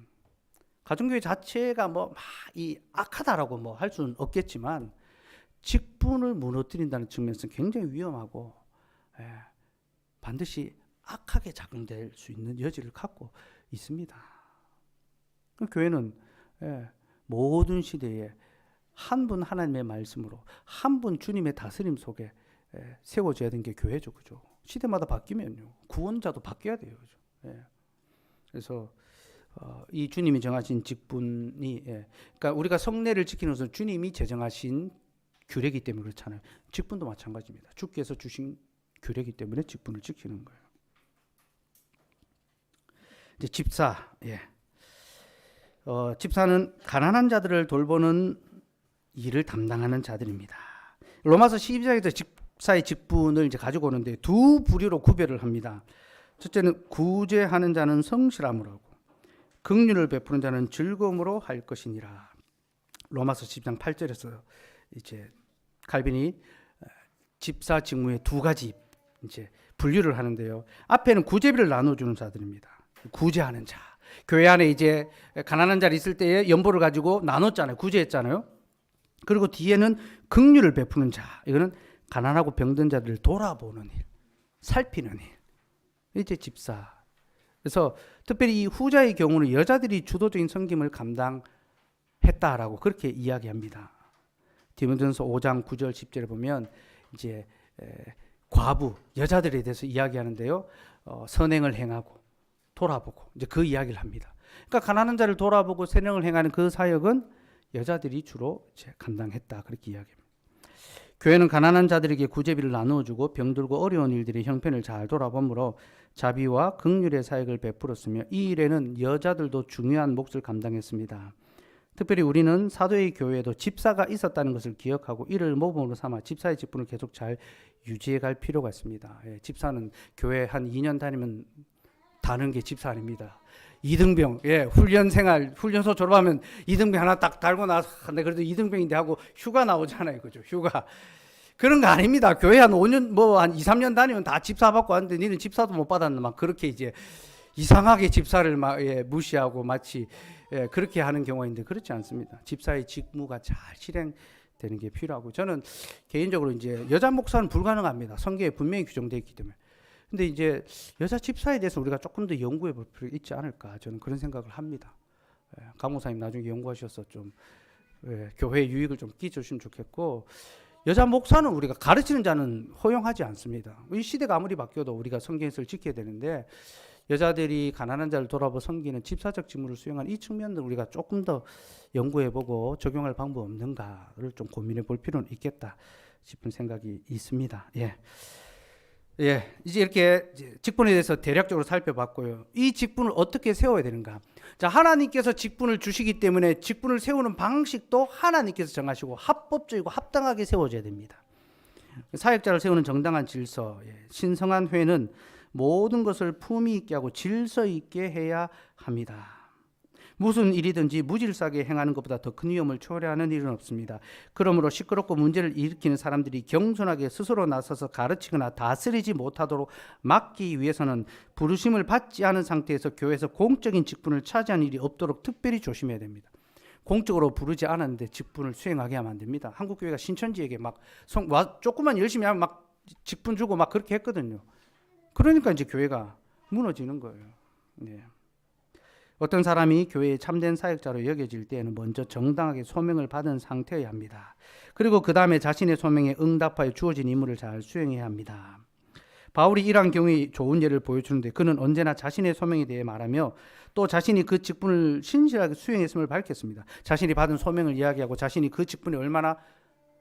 가정교회 자체가 뭐 막 이 악하다라고 뭐 할 수는 없겠지만 직분을 무너뜨린다는 측면에서 굉장히 위험하고 반드시 악하게 작용될 수 있는 여지를 갖고 있습니다. 교회는 모든 시대에 한 분 하나님의 말씀으로 한 분 주님의 다스림 속에 세워져야 되는 게 교회죠. 그죠? 시대마다 바뀌면요. 구원자도 바뀌어야 돼요. 그죠? 그래서 이 주님이 정하신 직분이 그러니까 우리가 성례를 지키는 것은 주님이 제정하신 규례이기 때문에 그렇잖아요. 직분도 마찬가지입니다. 주께서 주신 규례이기 때문에 직분을 지키는 거예요. 이제 집사. 집사는 가난한 자들을 돌보는 일을 담당하는 자들입니다. 로마서 12장에서 집사의 직분을 이제 가지고 오는데 두 부류로 구별을 합니다. 첫째는 구제하는 자는 성실함으로 하고 긍휼을 베푸는 자는 즐거움으로 할 것이니라. 로마서 10장 8절에서 이제 칼빈이 집사 직무의 두 가지 이제 분류를 하는데요. 앞에는 구제비를 나눠주는 자들입니다. 구제하는 자. 교회 안에 이제 가난한 자리 있을 때에 연보를 가지고 나눴잖아요. 구제했잖아요. 그리고 뒤에는 긍휼을 베푸는 자. 이거는 가난하고 병든 자들을 돌아보는 일, 살피는 일. 이제 집사 그래서 특별히 이 후자의 경우는 여자들이 주도적인 섬김을 감당했다라고 그렇게 이야기합니다. 디모데전서 5장 9절 10절에 보면 이제 과부 여자들에 대해서 이야기하는데요. 선행을 행하고 돌아보고 이제 그 이야기를 합니다. 그러니까 가난한 자를 돌아보고 선행을 행하는 그 사역은 여자들이 주로 이제 감당했다 그렇게 이야기합니다. 교회는 가난한 자들에게 구제비를 나누어주고 병들고 어려운 일들의 형편을 잘 돌아보므로 자비와 긍휼의 사역을 베풀었으며 이 일에는 여자들도 중요한 몫을 감당했습니다. 특별히 우리는 사도의 교회에도 집사가 있었다는 것을 기억하고 이를 모범으로 삼아 집사의 직분을 계속 잘 유지해 갈 필요가 있습니다. 집사는 교회 한 2년 다니면 다는 게 집사 아닙니다. 이등병, 훈련소 졸업하면 이등병 하나 딱 달고 나서, 네, 그래도 이등병인데 하고 휴가 나오잖아요. 그죠? 휴가. 그런 거 아닙니다. 교회 한 5년, 한 2, 3년 다니면 다 집사 받고 하는데, 니는 집사도 못 받았나, 막 그렇게 이제 이상하게 집사를 무시하고 마치, 그렇게 하는 경우가 있는데, 그렇지 않습니다. 집사의 직무가 잘 실행되는 게 필요하고, 저는 개인적으로 이제 여자 목사는 불가능합니다. 성경에 분명히 규정되어 있기 때문에. 근데 이제 여자 집사에 대해서 우리가 조금 더 연구해 볼 필요가 있지 않을까 저는 그런 생각을 합니다. 강 목사님 나중에 연구하셔서 좀 교회 유익을 좀 끼쳐주시면 좋겠고, 여자 목사는 우리가 가르치는 자는 허용하지 않습니다. 이 시대가 아무리 바뀌어도 우리가 성경에서 지켜야 되는데, 여자들이 가난한 자를 돌아보고 섬기는 집사적 직무를 수행하는 이 측면들 우리가 조금 더 연구해보고 적용할 방법 없는가를 좀 고민해 볼 필요는 있겠다 싶은 생각이 있습니다. 이제 이렇게 직분에 대해서 대략적으로 살펴봤고요. 이 직분을 어떻게 세워야 되는가? 자, 하나님께서 직분을 주시기 때문에 직분을 세우는 방식도 하나님께서 정하시고 합법적이고 합당하게 세워져야 됩니다. 사역자를 세우는 정당한 질서, 신성한 회는 모든 것을 품위 있게 하고 질서 있게 해야 합니다. 무슨 일이든지 무질서하게 행하는 것보다 더 큰 위험을 초래하는 일은 없습니다. 그러므로 시끄럽고 문제를 일으키는 사람들이 겸손하게 스스로 나서서 가르치거나 다스리지 못하도록 막기 위해서는 부르심을 받지 않은 상태에서 교회에서 공적인 직분을 차지하는 일이 없도록 특별히 조심해야 됩니다. 공적으로 부르지 않았는데 직분을 수행하게 하면 안 됩니다. 한국교회가 신천지에게 조금만 열심히 하면 막 직분 주고 막 그렇게 했거든요. 그러니까 이제 교회가 무너지는 거예요. 어떤 사람이 교회의 참된 사역자로 여겨질 때에는 먼저 정당하게 소명을 받은 상태여야 합니다. 그리고 그 다음에 자신의 소명에 응답하여 주어진 임무를 잘 수행해야 합니다. 바울이 이러한 경우에 좋은 예를 보여주는데, 그는 언제나 자신의 소명에 대해 말하며 또 자신이 그 직분을 신실하게 수행했음을 밝혔습니다. 자신이 받은 소명을 이야기하고 자신이 그 직분에 얼마나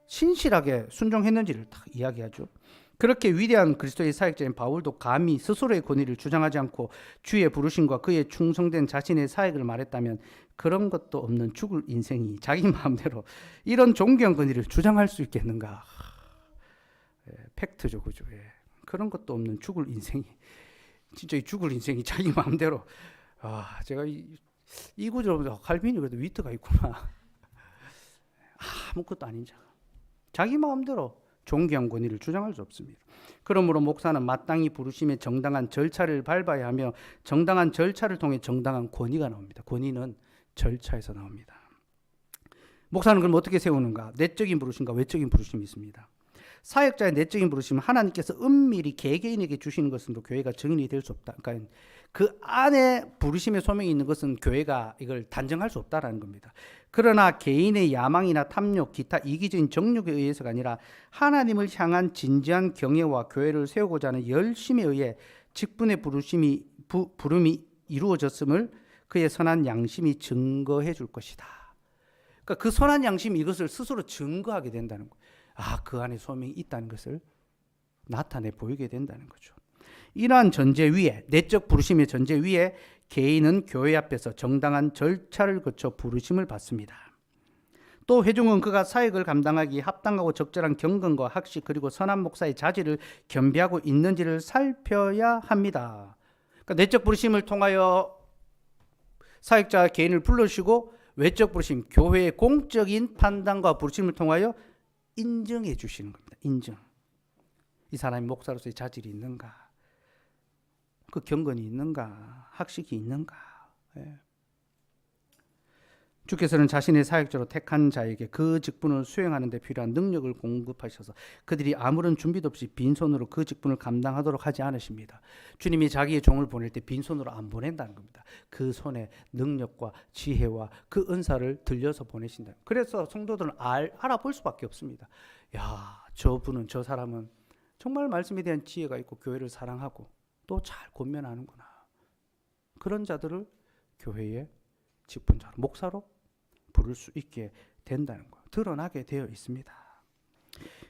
신실하게 순종했는지를 딱 이야기하죠. 그렇게 위대한 그리스도의 사역자인 바울도 감히 스스로의 권위를 주장하지 않고 주의 부르심과 그에 충성된 자신의 사역을 말했다면 그런 것도 없는 죽을 인생이 자기 마음대로 이런 존귀한 권위를 주장할 수 있겠는가? 팩트죠, 그죠? 그런 것도 없는 죽을 인생이, 진짜 이 죽을 인생이 자기 마음대로. 제가 이 구절을 보면서 칼빈이 그래도 위트가 있구나. 아무것도 아닌 자, 자기 마음대로 존귀한 권위를 주장할 수 없습니다. 그러므로 목사는 마땅히 부르심의 정당한 절차를 밟아야 하며 정당한 절차를 통해 정당한 권위가 나옵니다. 권위는 절차에서 나옵니다. 목사는 그럼 어떻게 세우는가? 내적인 부르심과 외적인 부르심이 있습니다. 사역자의 내적인 부르심은 하나님께서 은밀히 개개인에게 주시는 것은 교회가 증인이 될 수 없다. 그러니까 그 안에 부르심의 소명이 있는 것은 교회가 이걸 단정할 수 없다라는 겁니다. 그러나 개인의 야망이나 탐욕, 기타 이기적인 정욕에 의해서가 아니라 하나님을 향한 진지한 경외와 교회를 세우고자 하는 열심에 의해 직분의 부름이 이루어졌음을 그의 선한 양심이 증거해 줄 것이다. 그러니까 그 선한 양심이 이것을 스스로 증거하게 된다는 거예요. 그 안에 소명이 있다는 것을 나타내 보이게 된다는 거죠. 이러한 전제 위에, 내적 부르심의 전제 위에 개인은 교회 앞에서 정당한 절차를 거쳐 부르심을 받습니다. 또 회중은 그가 사역을 감당하기에 합당하고 적절한 경건과 학식 그리고 선한 목사의 자질을 겸비하고 있는지를 살펴야 합니다. 그러니까 내적 부르심을 통하여 사역자 개인을 불러주시고, 외적 부르심, 교회의 공적인 판단과 부르심을 통하여 인정해 주시는 겁니다. 인정. 이 사람이 목사로서의 자질이 있는가? 그 경건이 있는가? 학식이 있는가? 주께서는 자신의 사역자로 택한 자에게 그 직분을 수행하는 데 필요한 능력을 공급하셔서 그들이 아무런 준비도 없이 빈손으로 그 직분을 감당하도록 하지 않으십니다. 주님이 자기의 종을 보낼 때 빈손으로 안 보낸다는 겁니다. 그 손에 능력과 지혜와 그 은사를 들려서 보내신다. 그래서 성도들은 알아볼 수밖에 없습니다. 야, 저분은, 저 사람은 정말 말씀에 대한 지혜가 있고 교회를 사랑하고 또 잘 권면하는구나. 그런 자들을 교회의 직분자로, 목사로 부를 수 있게 된다는 거, 드러나게 되어 있습니다.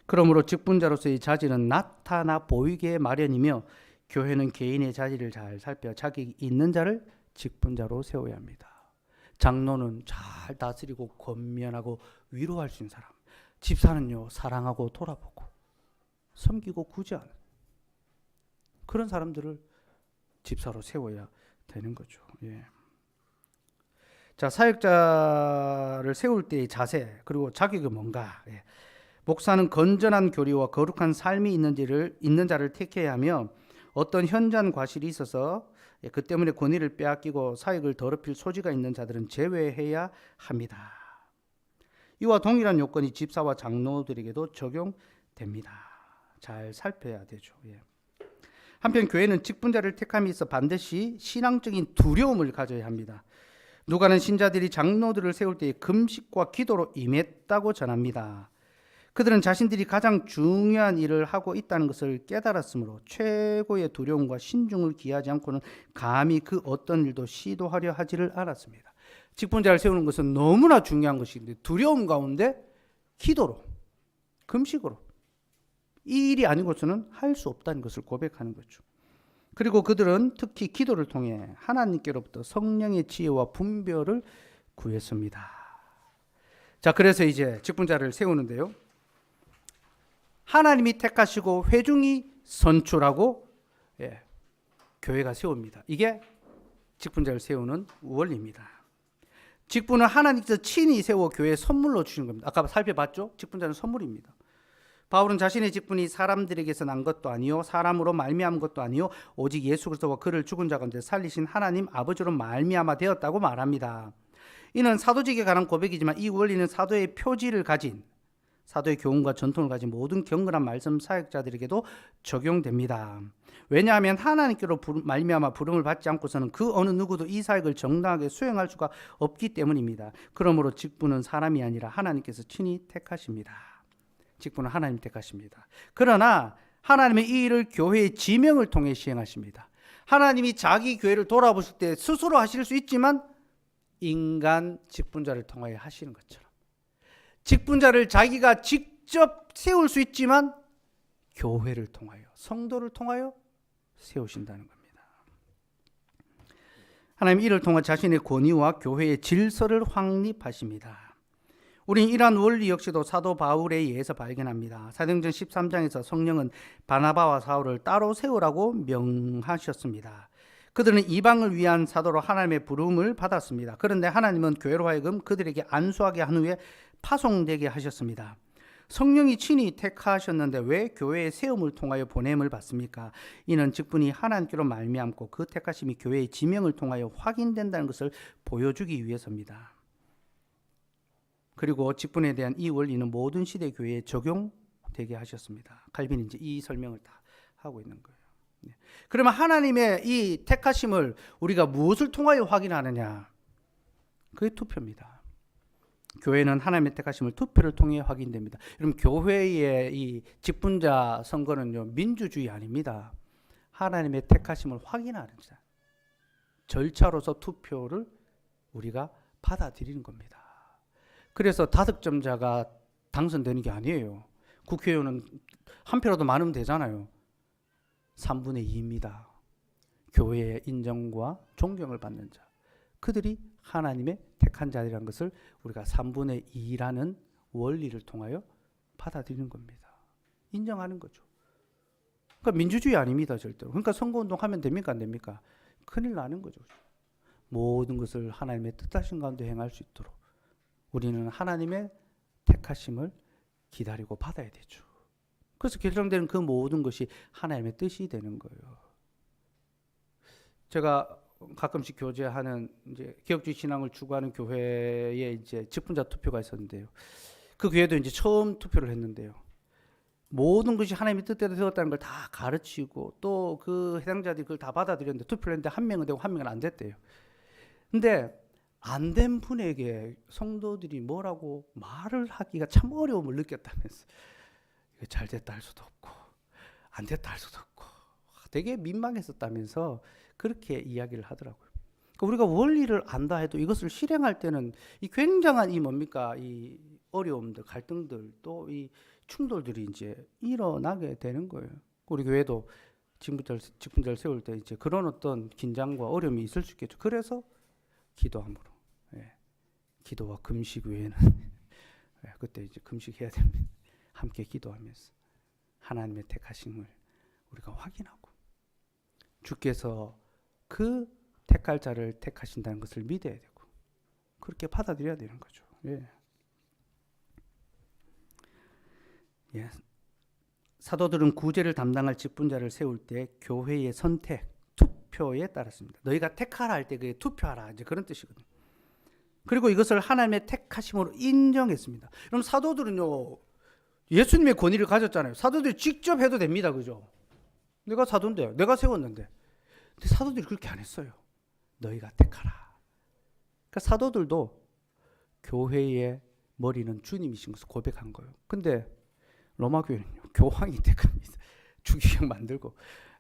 그러므로 직분자로서의 자질은 나타나 보이게 마련이며 교회는 개인의 자질을 잘 살펴 자격이 있는 자를 직분자로 세워야 합니다. 장로는 잘 다스리고 권면하고 위로할 수 있는 사람, 집사는요 사랑하고 돌아보고 섬기고 구제하는 그런 사람들을 집사로 세워야 되는 거죠. 예. 자, 사역자를 세울 때의 자세 그리고 자격이 뭔가? 예. 목사는 건전한 교리와 거룩한 삶이 있는 자를 택해야 하며 어떤 현장 과실이 있어서 그 때문에 권위를 빼앗기고 사역을 더럽힐 소지가 있는 자들은 제외해야 합니다. 이와 동일한 요건이 집사와 장로들에게도 적용됩니다. 잘 살펴야 되죠. 예. 한편 교회는 직분자를 택함에 있어 반드시 신앙적인 두려움을 가져야 합니다. 누가는 신자들이 장로들을 세울 때에 금식과 기도로 임했다고 전합니다. 그들은 자신들이 가장 중요한 일을 하고 있다는 것을 깨달았으므로 최고의 두려움과 신중을 기하지 않고는 감히 그 어떤 일도 시도하려 하지를 않았습니다. 직분자를 세우는 것은 너무나 중요한 것인데 두려움 가운데 기도로, 금식으로 이 일이 아니고서는 할 수 없다는 것을 고백하는 거죠. 그리고 그들은 특히 기도를 통해 하나님께로부터 성령의 지혜와 분별을 구했습니다. 자, 그래서 이제 직분자를 세우는데요. 하나님이 택하시고 회중이 선출하고 교회가 세웁니다. 이게 직분자를 세우는 원리입니다. 직분은 하나님께서 친히 세워 교회에 선물로 주신 겁니다. 아까 살펴봤죠? 직분자는 선물입니다. 바울은 자신의 직분이 사람들에게서 난 것도 아니요 사람으로 말미암은 것도 아니요 오직 예수 그리스도와 그를 죽은 자 가운데 살리신 하나님 아버지로 말미암아 되었다고 말합니다. 이는 사도직에 관한 고백이지만 이 원리는 사도의 표지를 가진 사도의 교훈과 전통을 가진 모든 경건한 말씀 사역자들에게도 적용됩니다. 왜냐하면 하나님께로 말미암아 부름을 받지 않고서는 그 어느 누구도 이 사역을 정당하게 수행할 수가 없기 때문입니다. 그러므로 직분은 사람이 아니라 하나님께서 친히 택하십니다. 직분은 하나님 택하십니다. 그러나 하나님의 이 일을 교회의 지명을 통해 시행하십니다. 하나님이 자기 교회를 돌아보실 때 스스로 하실 수 있지만 인간 직분자를 통하여 하시는 것처럼 직분자를 자기가 직접 세울 수 있지만 교회를 통하여 성도를 통하여 세우신다는 겁니다. 하나님 이를 통해 자신의 권위와 교회의 질서를 확립하십니다. 우리는 이러한 원리 역시도 사도 바울에 의해서 발견합니다. 사도행전 13장에서 성령은 바나바와 사울을 따로 세우라고 명하셨습니다. 그들은 이방을 위한 사도로 하나님의 부름을 받았습니다. 그런데 하나님은 교회로 하여금 그들에게 안수하게 한 후에 파송되게 하셨습니다. 성령이 친히 택하셨는데 왜 교회의 세움을 통하여 보냄을 받습니까? 이는 직분이 하나님께로 말미암고 그 택하심이 교회의 지명을 통하여 확인된다는 것을 보여주기 위해서입니다. 그리고 직분에 대한 이 원리는 모든 시대 교회에 적용되게 하셨습니다. 칼빈이 이제 이 설명을 다 하고 있는 거예요. 그러면 하나님의 이 택하심을 우리가 무엇을 통하여 확인하느냐? 그게 투표입니다. 교회는 하나님의 택하심을 투표를 통해 확인됩니다. 여러분 교회의 이 직분자 선거는요 민주주의 아닙니다. 하나님의 택하심을 확인하는 자 절차로서 투표를 우리가 받아들이는 겁니다. 그래서 다득점자가 당선되는 게 아니에요. 국회의원은 한 표라도 많으면 되잖아요. 3분의 2입니다. 교회의 인정과 존경을 받는 자. 그들이 하나님의 택한 자들이라는 것을 우리가 3분의 2라는 원리를 통하여 받아들이는 겁니다. 인정하는 거죠. 그러니까 민주주의 아닙니다. 절대로. 그러니까 선거운동하면 됩니까? 안 됩니까? 큰일 나는 거죠. 모든 것을 하나님의 뜻하신 가운데 행할 수 있도록 우리는 하나님의 택하심을 기다리고 받아야 되죠. 그래서 결정되는 그 모든 것이 하나님의 뜻이 되는 거예요. 제가 가끔씩 교제하는 이제 개혁주의 신앙을 추구하는 교회에 이제 직분자 투표가 있었는데요. 그 교회도 이제 처음 투표를 했는데요. 모든 것이 하나님의 뜻대로 되었다는 걸 다 가르치고 또 그 해당자들이 그걸 다 받아들였는데 투표를 했는데 한 명은 되고 한 명은 안 됐대요. 근데 안 된 분에게 성도들이 뭐라고 말을 하기가 참 어려움을 느꼈다면서 이거 잘 됐다 할 수도 없고 안 됐다 할 수도 없고 되게 민망했었다면서 그렇게 이야기를 하더라고요. 그러니까 우리가 원리를 안다 해도 이것을 실행할 때는 이 굉장한 이 뭡니까 이 어려움들, 갈등들, 또 이 충돌들이 이제 일어나게 되는 거예요. 우리 교회도 직분자를 세울 때 이제 그런 어떤 긴장과 어려움이 있을 수 있겠죠. 그래서 기도함으로, 예. 기도와 금식 외에는 예, 그때 이제 금식해야 됩니다. 함께 기도하면서 하나님의 택하심을 우리가 확인하고 주께서 그 택할 자를 택하신다는 것을 믿어야 되고 그렇게 받아들여야 되는 거죠. 예. 예. 사도들은 구제를 담당할 직분자를 세울 때 교회의 선택, 투표에 따랐습니다. 너희가 택하라 할 때 그게 투표하라 이제 그런 뜻이거든요. 그리고 이것을 하나님의 택하심으로 인정했습니다. 그럼 사도들은요 예수님의 권위를 가졌잖아요. 사도들이 직접 해도 됩니다, 그죠? 내가 사도인데, 내가 세웠는데, 근데 사도들이 그렇게 안 했어요. 너희가 택하라. 그러니까 사도들도 교회의 머리는 주님이신 것을 고백한 거예요. 근데 로마 교회는요 교황이 택합니다. 추기경 만들고,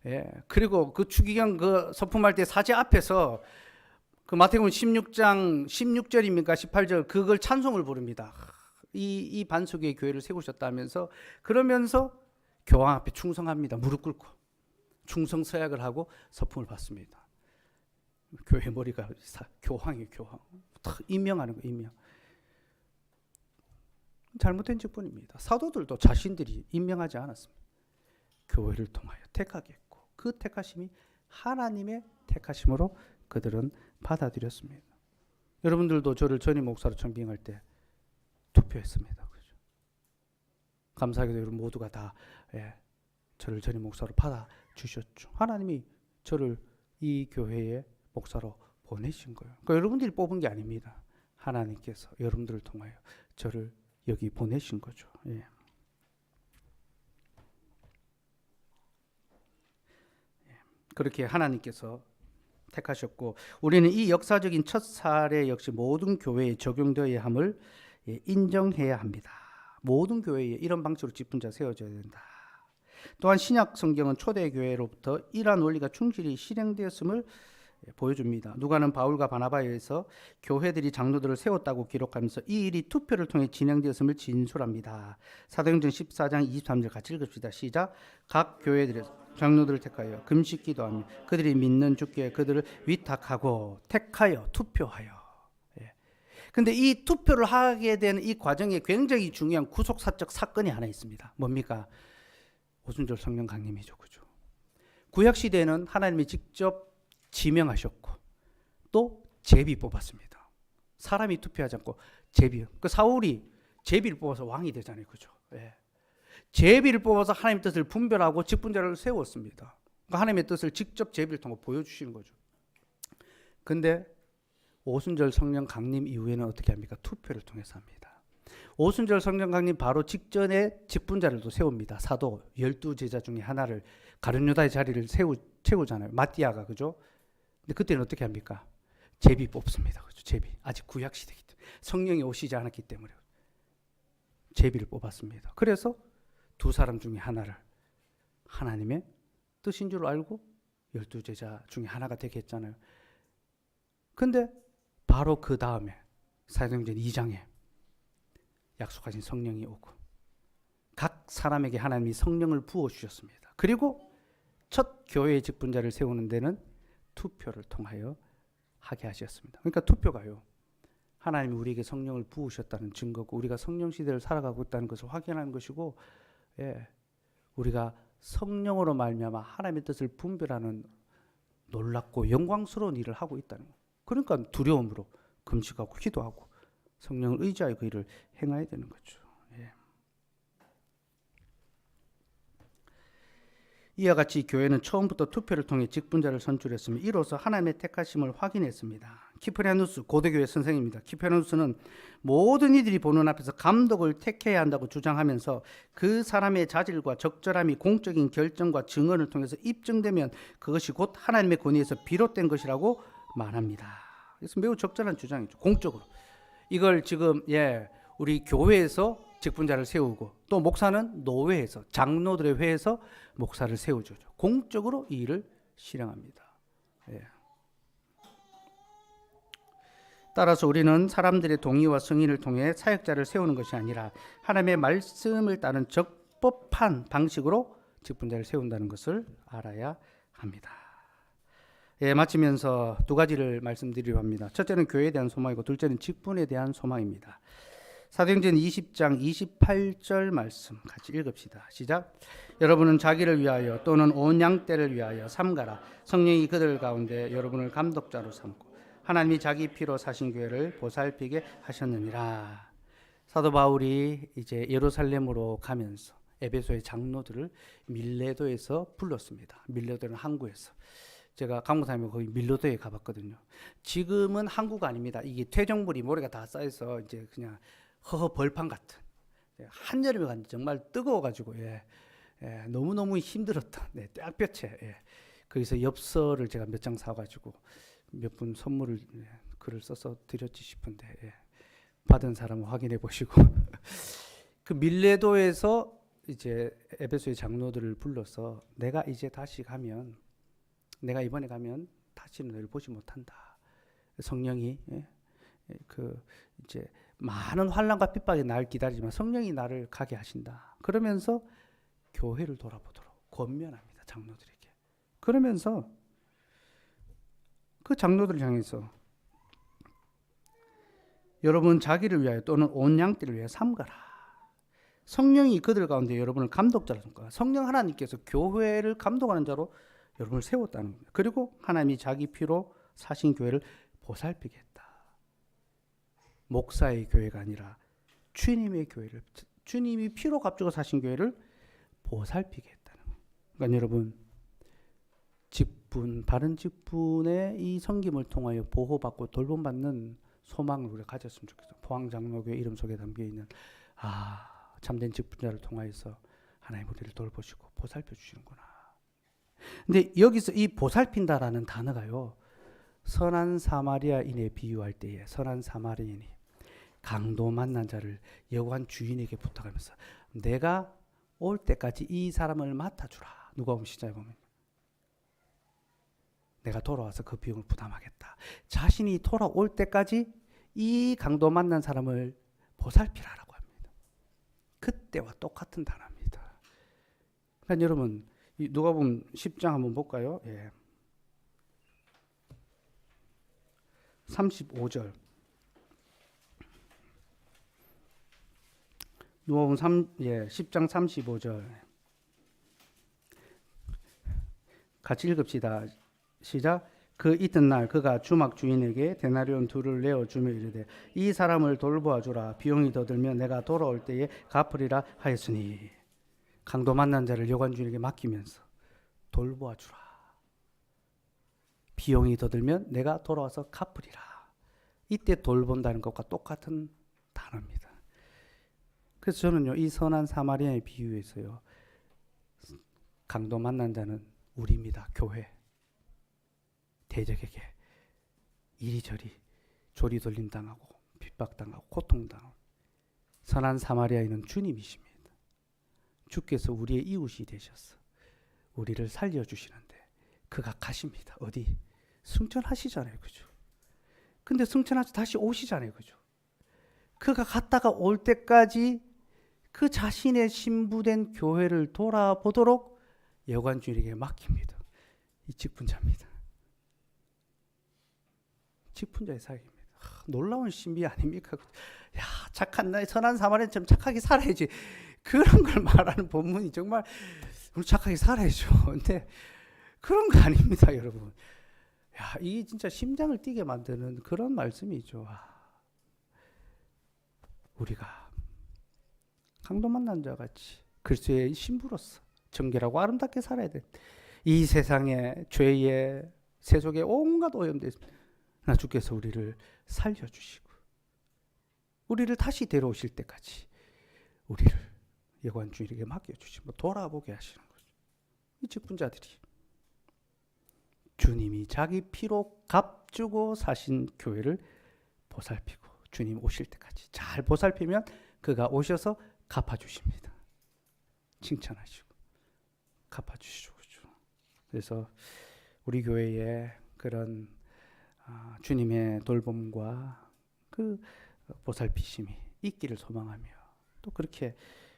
예. 그리고 그 추기경 그 서품할 때 사제 앞에서 그 마태복음 16장 16절입니까 18절 그걸 찬송을 부릅니다. 이 반석의 교회를 세우셨다면서 그러면서 교황 앞에 충성합니다. 무릎 꿇고 충성 서약을 하고 서품을 받습니다. 교회 머리가 교황이에요. 교황. 임명하는 거예요. 임명. 잘못된 직분입니다. 사도들도 자신들이 임명하지 않았습니다. 교회를 통하여 택하게 했고 그 택하심이 하나님의 택하심으로 그들은 받아들였습니다. 여러분들도 저를 전임 목사로 청빙할 때 투표했습니다. 그렇죠? 감사하게도 여러분 모두가 다 예, 저를 전임 목사로 받아주셨죠. 하나님이 저를 이 교회의 목사로 보내신 거예요. 그러니까 여러분들이 뽑은 게 아닙니다. 하나님께서 여러분들을 통하여 저를 여기 보내신 거죠. 예. 그렇게 하나님께서 택하셨고 우리는 이 역사적인 첫 사례 역시 모든 교회에 적용되어야 함을 인정해야 합니다. 모든 교회에 이런 방식으로 직분자 세워져야 된다. 또한 신약 성경은 초대교회로부터 이러한 원리가 충실히 실행되었음을 보여줍니다. 누가는 바울과 바나바에 의해서 교회들이 장로들을 세웠다고 기록하면서 이 일이 투표를 통해 진행되었음을 진술합니다. 사도행전 14장 23절 같이 읽읍시다. 시작. 각 교회들에서 장로들을 택하여 금식 기도하며 그들이 믿는 주께 그들을 위탁하고 택하여 투표하여. 근데 이 투표를 하게 되는 이 과정에 굉장히 중요한 구속사적 사건이 하나 있습니다. 뭡니까? 오순절 성령 강림이죠. 그죠? 구약 시대에는 하나님이 직접 지명하셨고 또 제비 뽑았습니다. 사람이 투표하지 않고 제비. 그 사울이 제비를 뽑아서 왕이 되잖아요. 그죠? 예. 제비를 뽑아서 하나님의 뜻을 분별하고 직분자를 세웠습니다. 그러니까 하나님의 뜻을 직접 제비를 통해 보여주시는 거죠. 근데 오순절 성령 강림 이후에는 어떻게 합니까? 투표를 통해서 합니다. 오순절 성령 강림 바로 직전에 직분자를 또 세웁니다. 사도 12제자 중에 하나를 가룟유다의 자리를 채우잖아요. 마띠아가. 그죠? 근데 그때는 어떻게 합니까? 제비 뽑습니다. 그죠? 제비. 아직 구약 시대이기 때문에 성령이 오시지 않았기 때문에 제비를 뽑았습니다. 그래서 두 사람 중에 하나를 하나님의 뜻인 줄 알고 12제자 중에 하나가 되게 했잖아요. 근데 바로 그 다음에 사도행전 2장에 약속하신 성령이 오고 각 사람에게 하나님이 성령을 부어주셨습니다. 그리고 첫 교회의 직분자를 세우는 데는 투표를 통하여 하게 하셨습니다. 그러니까 투표가요. 하나님이 우리에게 성령을 부으셨다는 증거고 우리가 성령 시대를 살아가고 있다는 것을 확인하는 것이고 예, 우리가 성령으로 말미암아 하나님의 뜻을 분별하는 놀랍고 영광스러운 일을 하고 있다는 것. 그러니까 두려움으로 금식하고 기도하고 성령을 의지하여 그 일을 행해야 되는 거죠. 예. 이와 같이 교회는 처음부터 투표를 통해 직분자를 선출했으며 이로써 하나님의 택하심을 확인했습니다. 키프리아누스 고대교회 선생입니다. 키프리아누스는 모든 이들이 보는 앞에서 감독을 택해야 한다고 주장하면서 그 사람의 자질과 적절함이 공적인 결정과 증언을 통해서 입증되면 그것이 곧 하나님의 권위에서 비롯된 것이라고 말합니다. 그래서 매우 적절한 주장이죠. 공적으로. 이걸 지금 우리 교회에서 직분자를 세우고 또 목사는 노회에서 장로들의 회에서 목사를 세우죠. 공적으로 이 일을 실행합니다. 따라서 우리는 사람들의 동의와 승인을 통해 사역자를 세우는 것이 아니라 하나님의 말씀을 따른 적법한 방식으로 직분자를 세운다는 것을 알아야 합니다. 마치면서 두 가지를 말씀드리려 합니다. 첫째는 교회에 대한 소망이고 둘째는 직분에 대한 소망입니다. 사도행전 20장 28절 말씀 같이 읽읍시다. 시작. 여러분은 자기를 위하여 또는 온 양떼를 위하여 삼가라. 성령이 그들 가운데 여러분을 감독자로 삼고 하나님이 자기 피로 사신 교회를 보살피게 하셨느니라. 사도 바울이 이제 예루살렘으로 가면서 에베소의 장로들을 밀레도에서 불렀습니다. 밀레도는 항구에서. 제가 강무사님하고 거기 밀레도에 가봤거든요. 지금은 항구가 아닙니다. 이게 퇴적물이 모래가 다 쌓여서 이제 그냥 허허 벌판 같은. 한여름에 갔는데 정말 뜨거워가지고 너무너무 힘들었던 땡볕에 거기서 엽서를 제가 몇 장 사가지고 몇 분 선물을 글을 써서 드렸지 싶은데 받은 사람은 확인해 보시고 그 밀레도에서 이제 에베소의 장로들을 불러서 내가 이번에 가면 다시는 너를 보지 못한다. 성령이 이제 많은 환난과 핍박이 날 기다리지만 성령이 나를 가게 하신다. 그러면서 교회를 돌아보도록 권면합니다. 장로들에게. 그러면서 그 장로들을 향해서 여러분 자기를 위하여 또는 온 양떼를 위하여 삼가라. 성령이 그들 가운데 여러분을 감독자로 삼가. 성령 하나님께서 교회를 감독하는 자로 여러분을 세웠다는 겁니다. 그리고 하나님이 자기 피로 사신 교회를 보살피게 했다. 목사의 교회가 아니라 주님의 교회를, 주님이 피로 값주고 사신 교회를 보살피게 했다는 거예요. 그러니까 여러분 직분, 바른 직분의 이 섬김을 통하여 보호받고 돌봄받는 소망을 우리가 가졌으면 좋겠어요. 포항장로교회 이름 속에 담겨있는 참된 직분자를 통하여서 하나님 우리를 돌보시고 보살펴 주시는구나. 근데 여기서 이 보살핀다라는 단어가요, 선한 사마리아인에 비유할 때에 선한 사마리아인이 강도 만난 자를 여관 주인에게 부탁하면서 내가 올 때까지 이 사람을 맡아주라. 누가복음 10장에 보면 내가 돌아와서 그 비용을 부담하겠다. 자신이 돌아올 때까지 이 강도 만난 사람을 보살피라라고 합니다. 그때와 똑같은 단어입니다. 그러니까 여러분 누가복음 10장 한번 볼까요? 35절. 누가복음 10장 35절. 같이 읽읍시다. 시작. 그 이튿날 그가 주막 주인에게 데나리온 둘을 내어 주며 이르되 이 사람을 돌보아 주라. 비용이 더 들면 내가 돌아올 때에 갚으리라 하였으니. 강도 만난 자를 여관 주인에게 맡기면서 돌보아 주라. 비용이 더 들면 내가 돌아와서 갚으리라. 이때 돌본다는 것과 똑같은 단어입니다. 그래서 저는요, 이 선한 사마리아의 비유에서요, 강도 만난 자는 우리입니다. 교회. 대적에게 이리저리 조리돌림 당하고 핍박당하고 고통당하고, 선한 사마리아인은 주님이십니다. 주께서 우리의 이웃이 되셔서 우리를 살려주시는데 그가 가십니다. 어디? 승천하시잖아요. 그죠? 근데 승천하시 다시 오시잖아요. 그죠? 그가 갔다가 올 때까지 그 자신의 신부된 교회를 돌아보도록 여관 주인에게 맡깁니다. 이 직분자입니다. 직분자의 사역입니다. 놀라운 신비 아닙니까? 야, 착한 나의 선한 사마리아인처럼 착하게 살아야지. 그런 걸 말하는 본문이 정말 우리 착하게 살아야죠. 근데 그런 거 아닙니다, 여러분. 야, 이게 진짜 심장을 뛰게 만드는 그런 말씀이죠. 우리가 강도 만난 자 같이 그리스도의 신부로서 정결하고 아름답게 살아야 돼. 이 세상에 죄의 세속에 온갖 오염돼 있습니다. 나 주께서 우리를 살려주시고 우리를 다시 데려오실 때까지 우리를 여관 주님에게 맡겨주시고 돌아보게 하시는 거죠. 이 직분자들이 주님이 자기 피로 값주고 사신 교회를 보살피고 주님 오실 때까지 잘 보살피면 그가 오셔서 갚아주십니다. 칭찬하시고 갚아주시죠. 그래서 우리 교회에 그런 주님의 돌봄과 그 보살피심이 있기를 소망하며 또 그렇게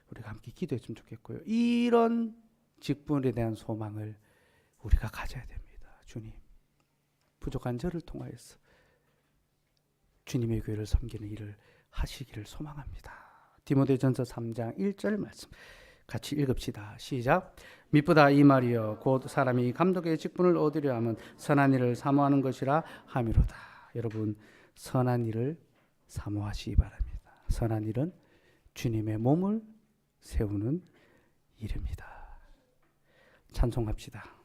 우리가 함께 기도했으면 좋겠고요. 이런 직분에 대한 소망을 우리가 가져야 됩니다. 주님, 부족한 저를 통하여서 주님의 교회를 섬기는 일을 하시기를 소망합니다. 디모데전서 3장 1절 말씀 같이 읽읍시다. 시작. 미쁘다 이 말이여 곧 사람이 감독의 직분을 얻으려 하면 선한 일을 사모하는 것이라 함이로다. 여러분 선한 일을 사모하시기 바랍니다. 선한 일은 주님의 몸을 세우는 일입니다. 찬송합시다.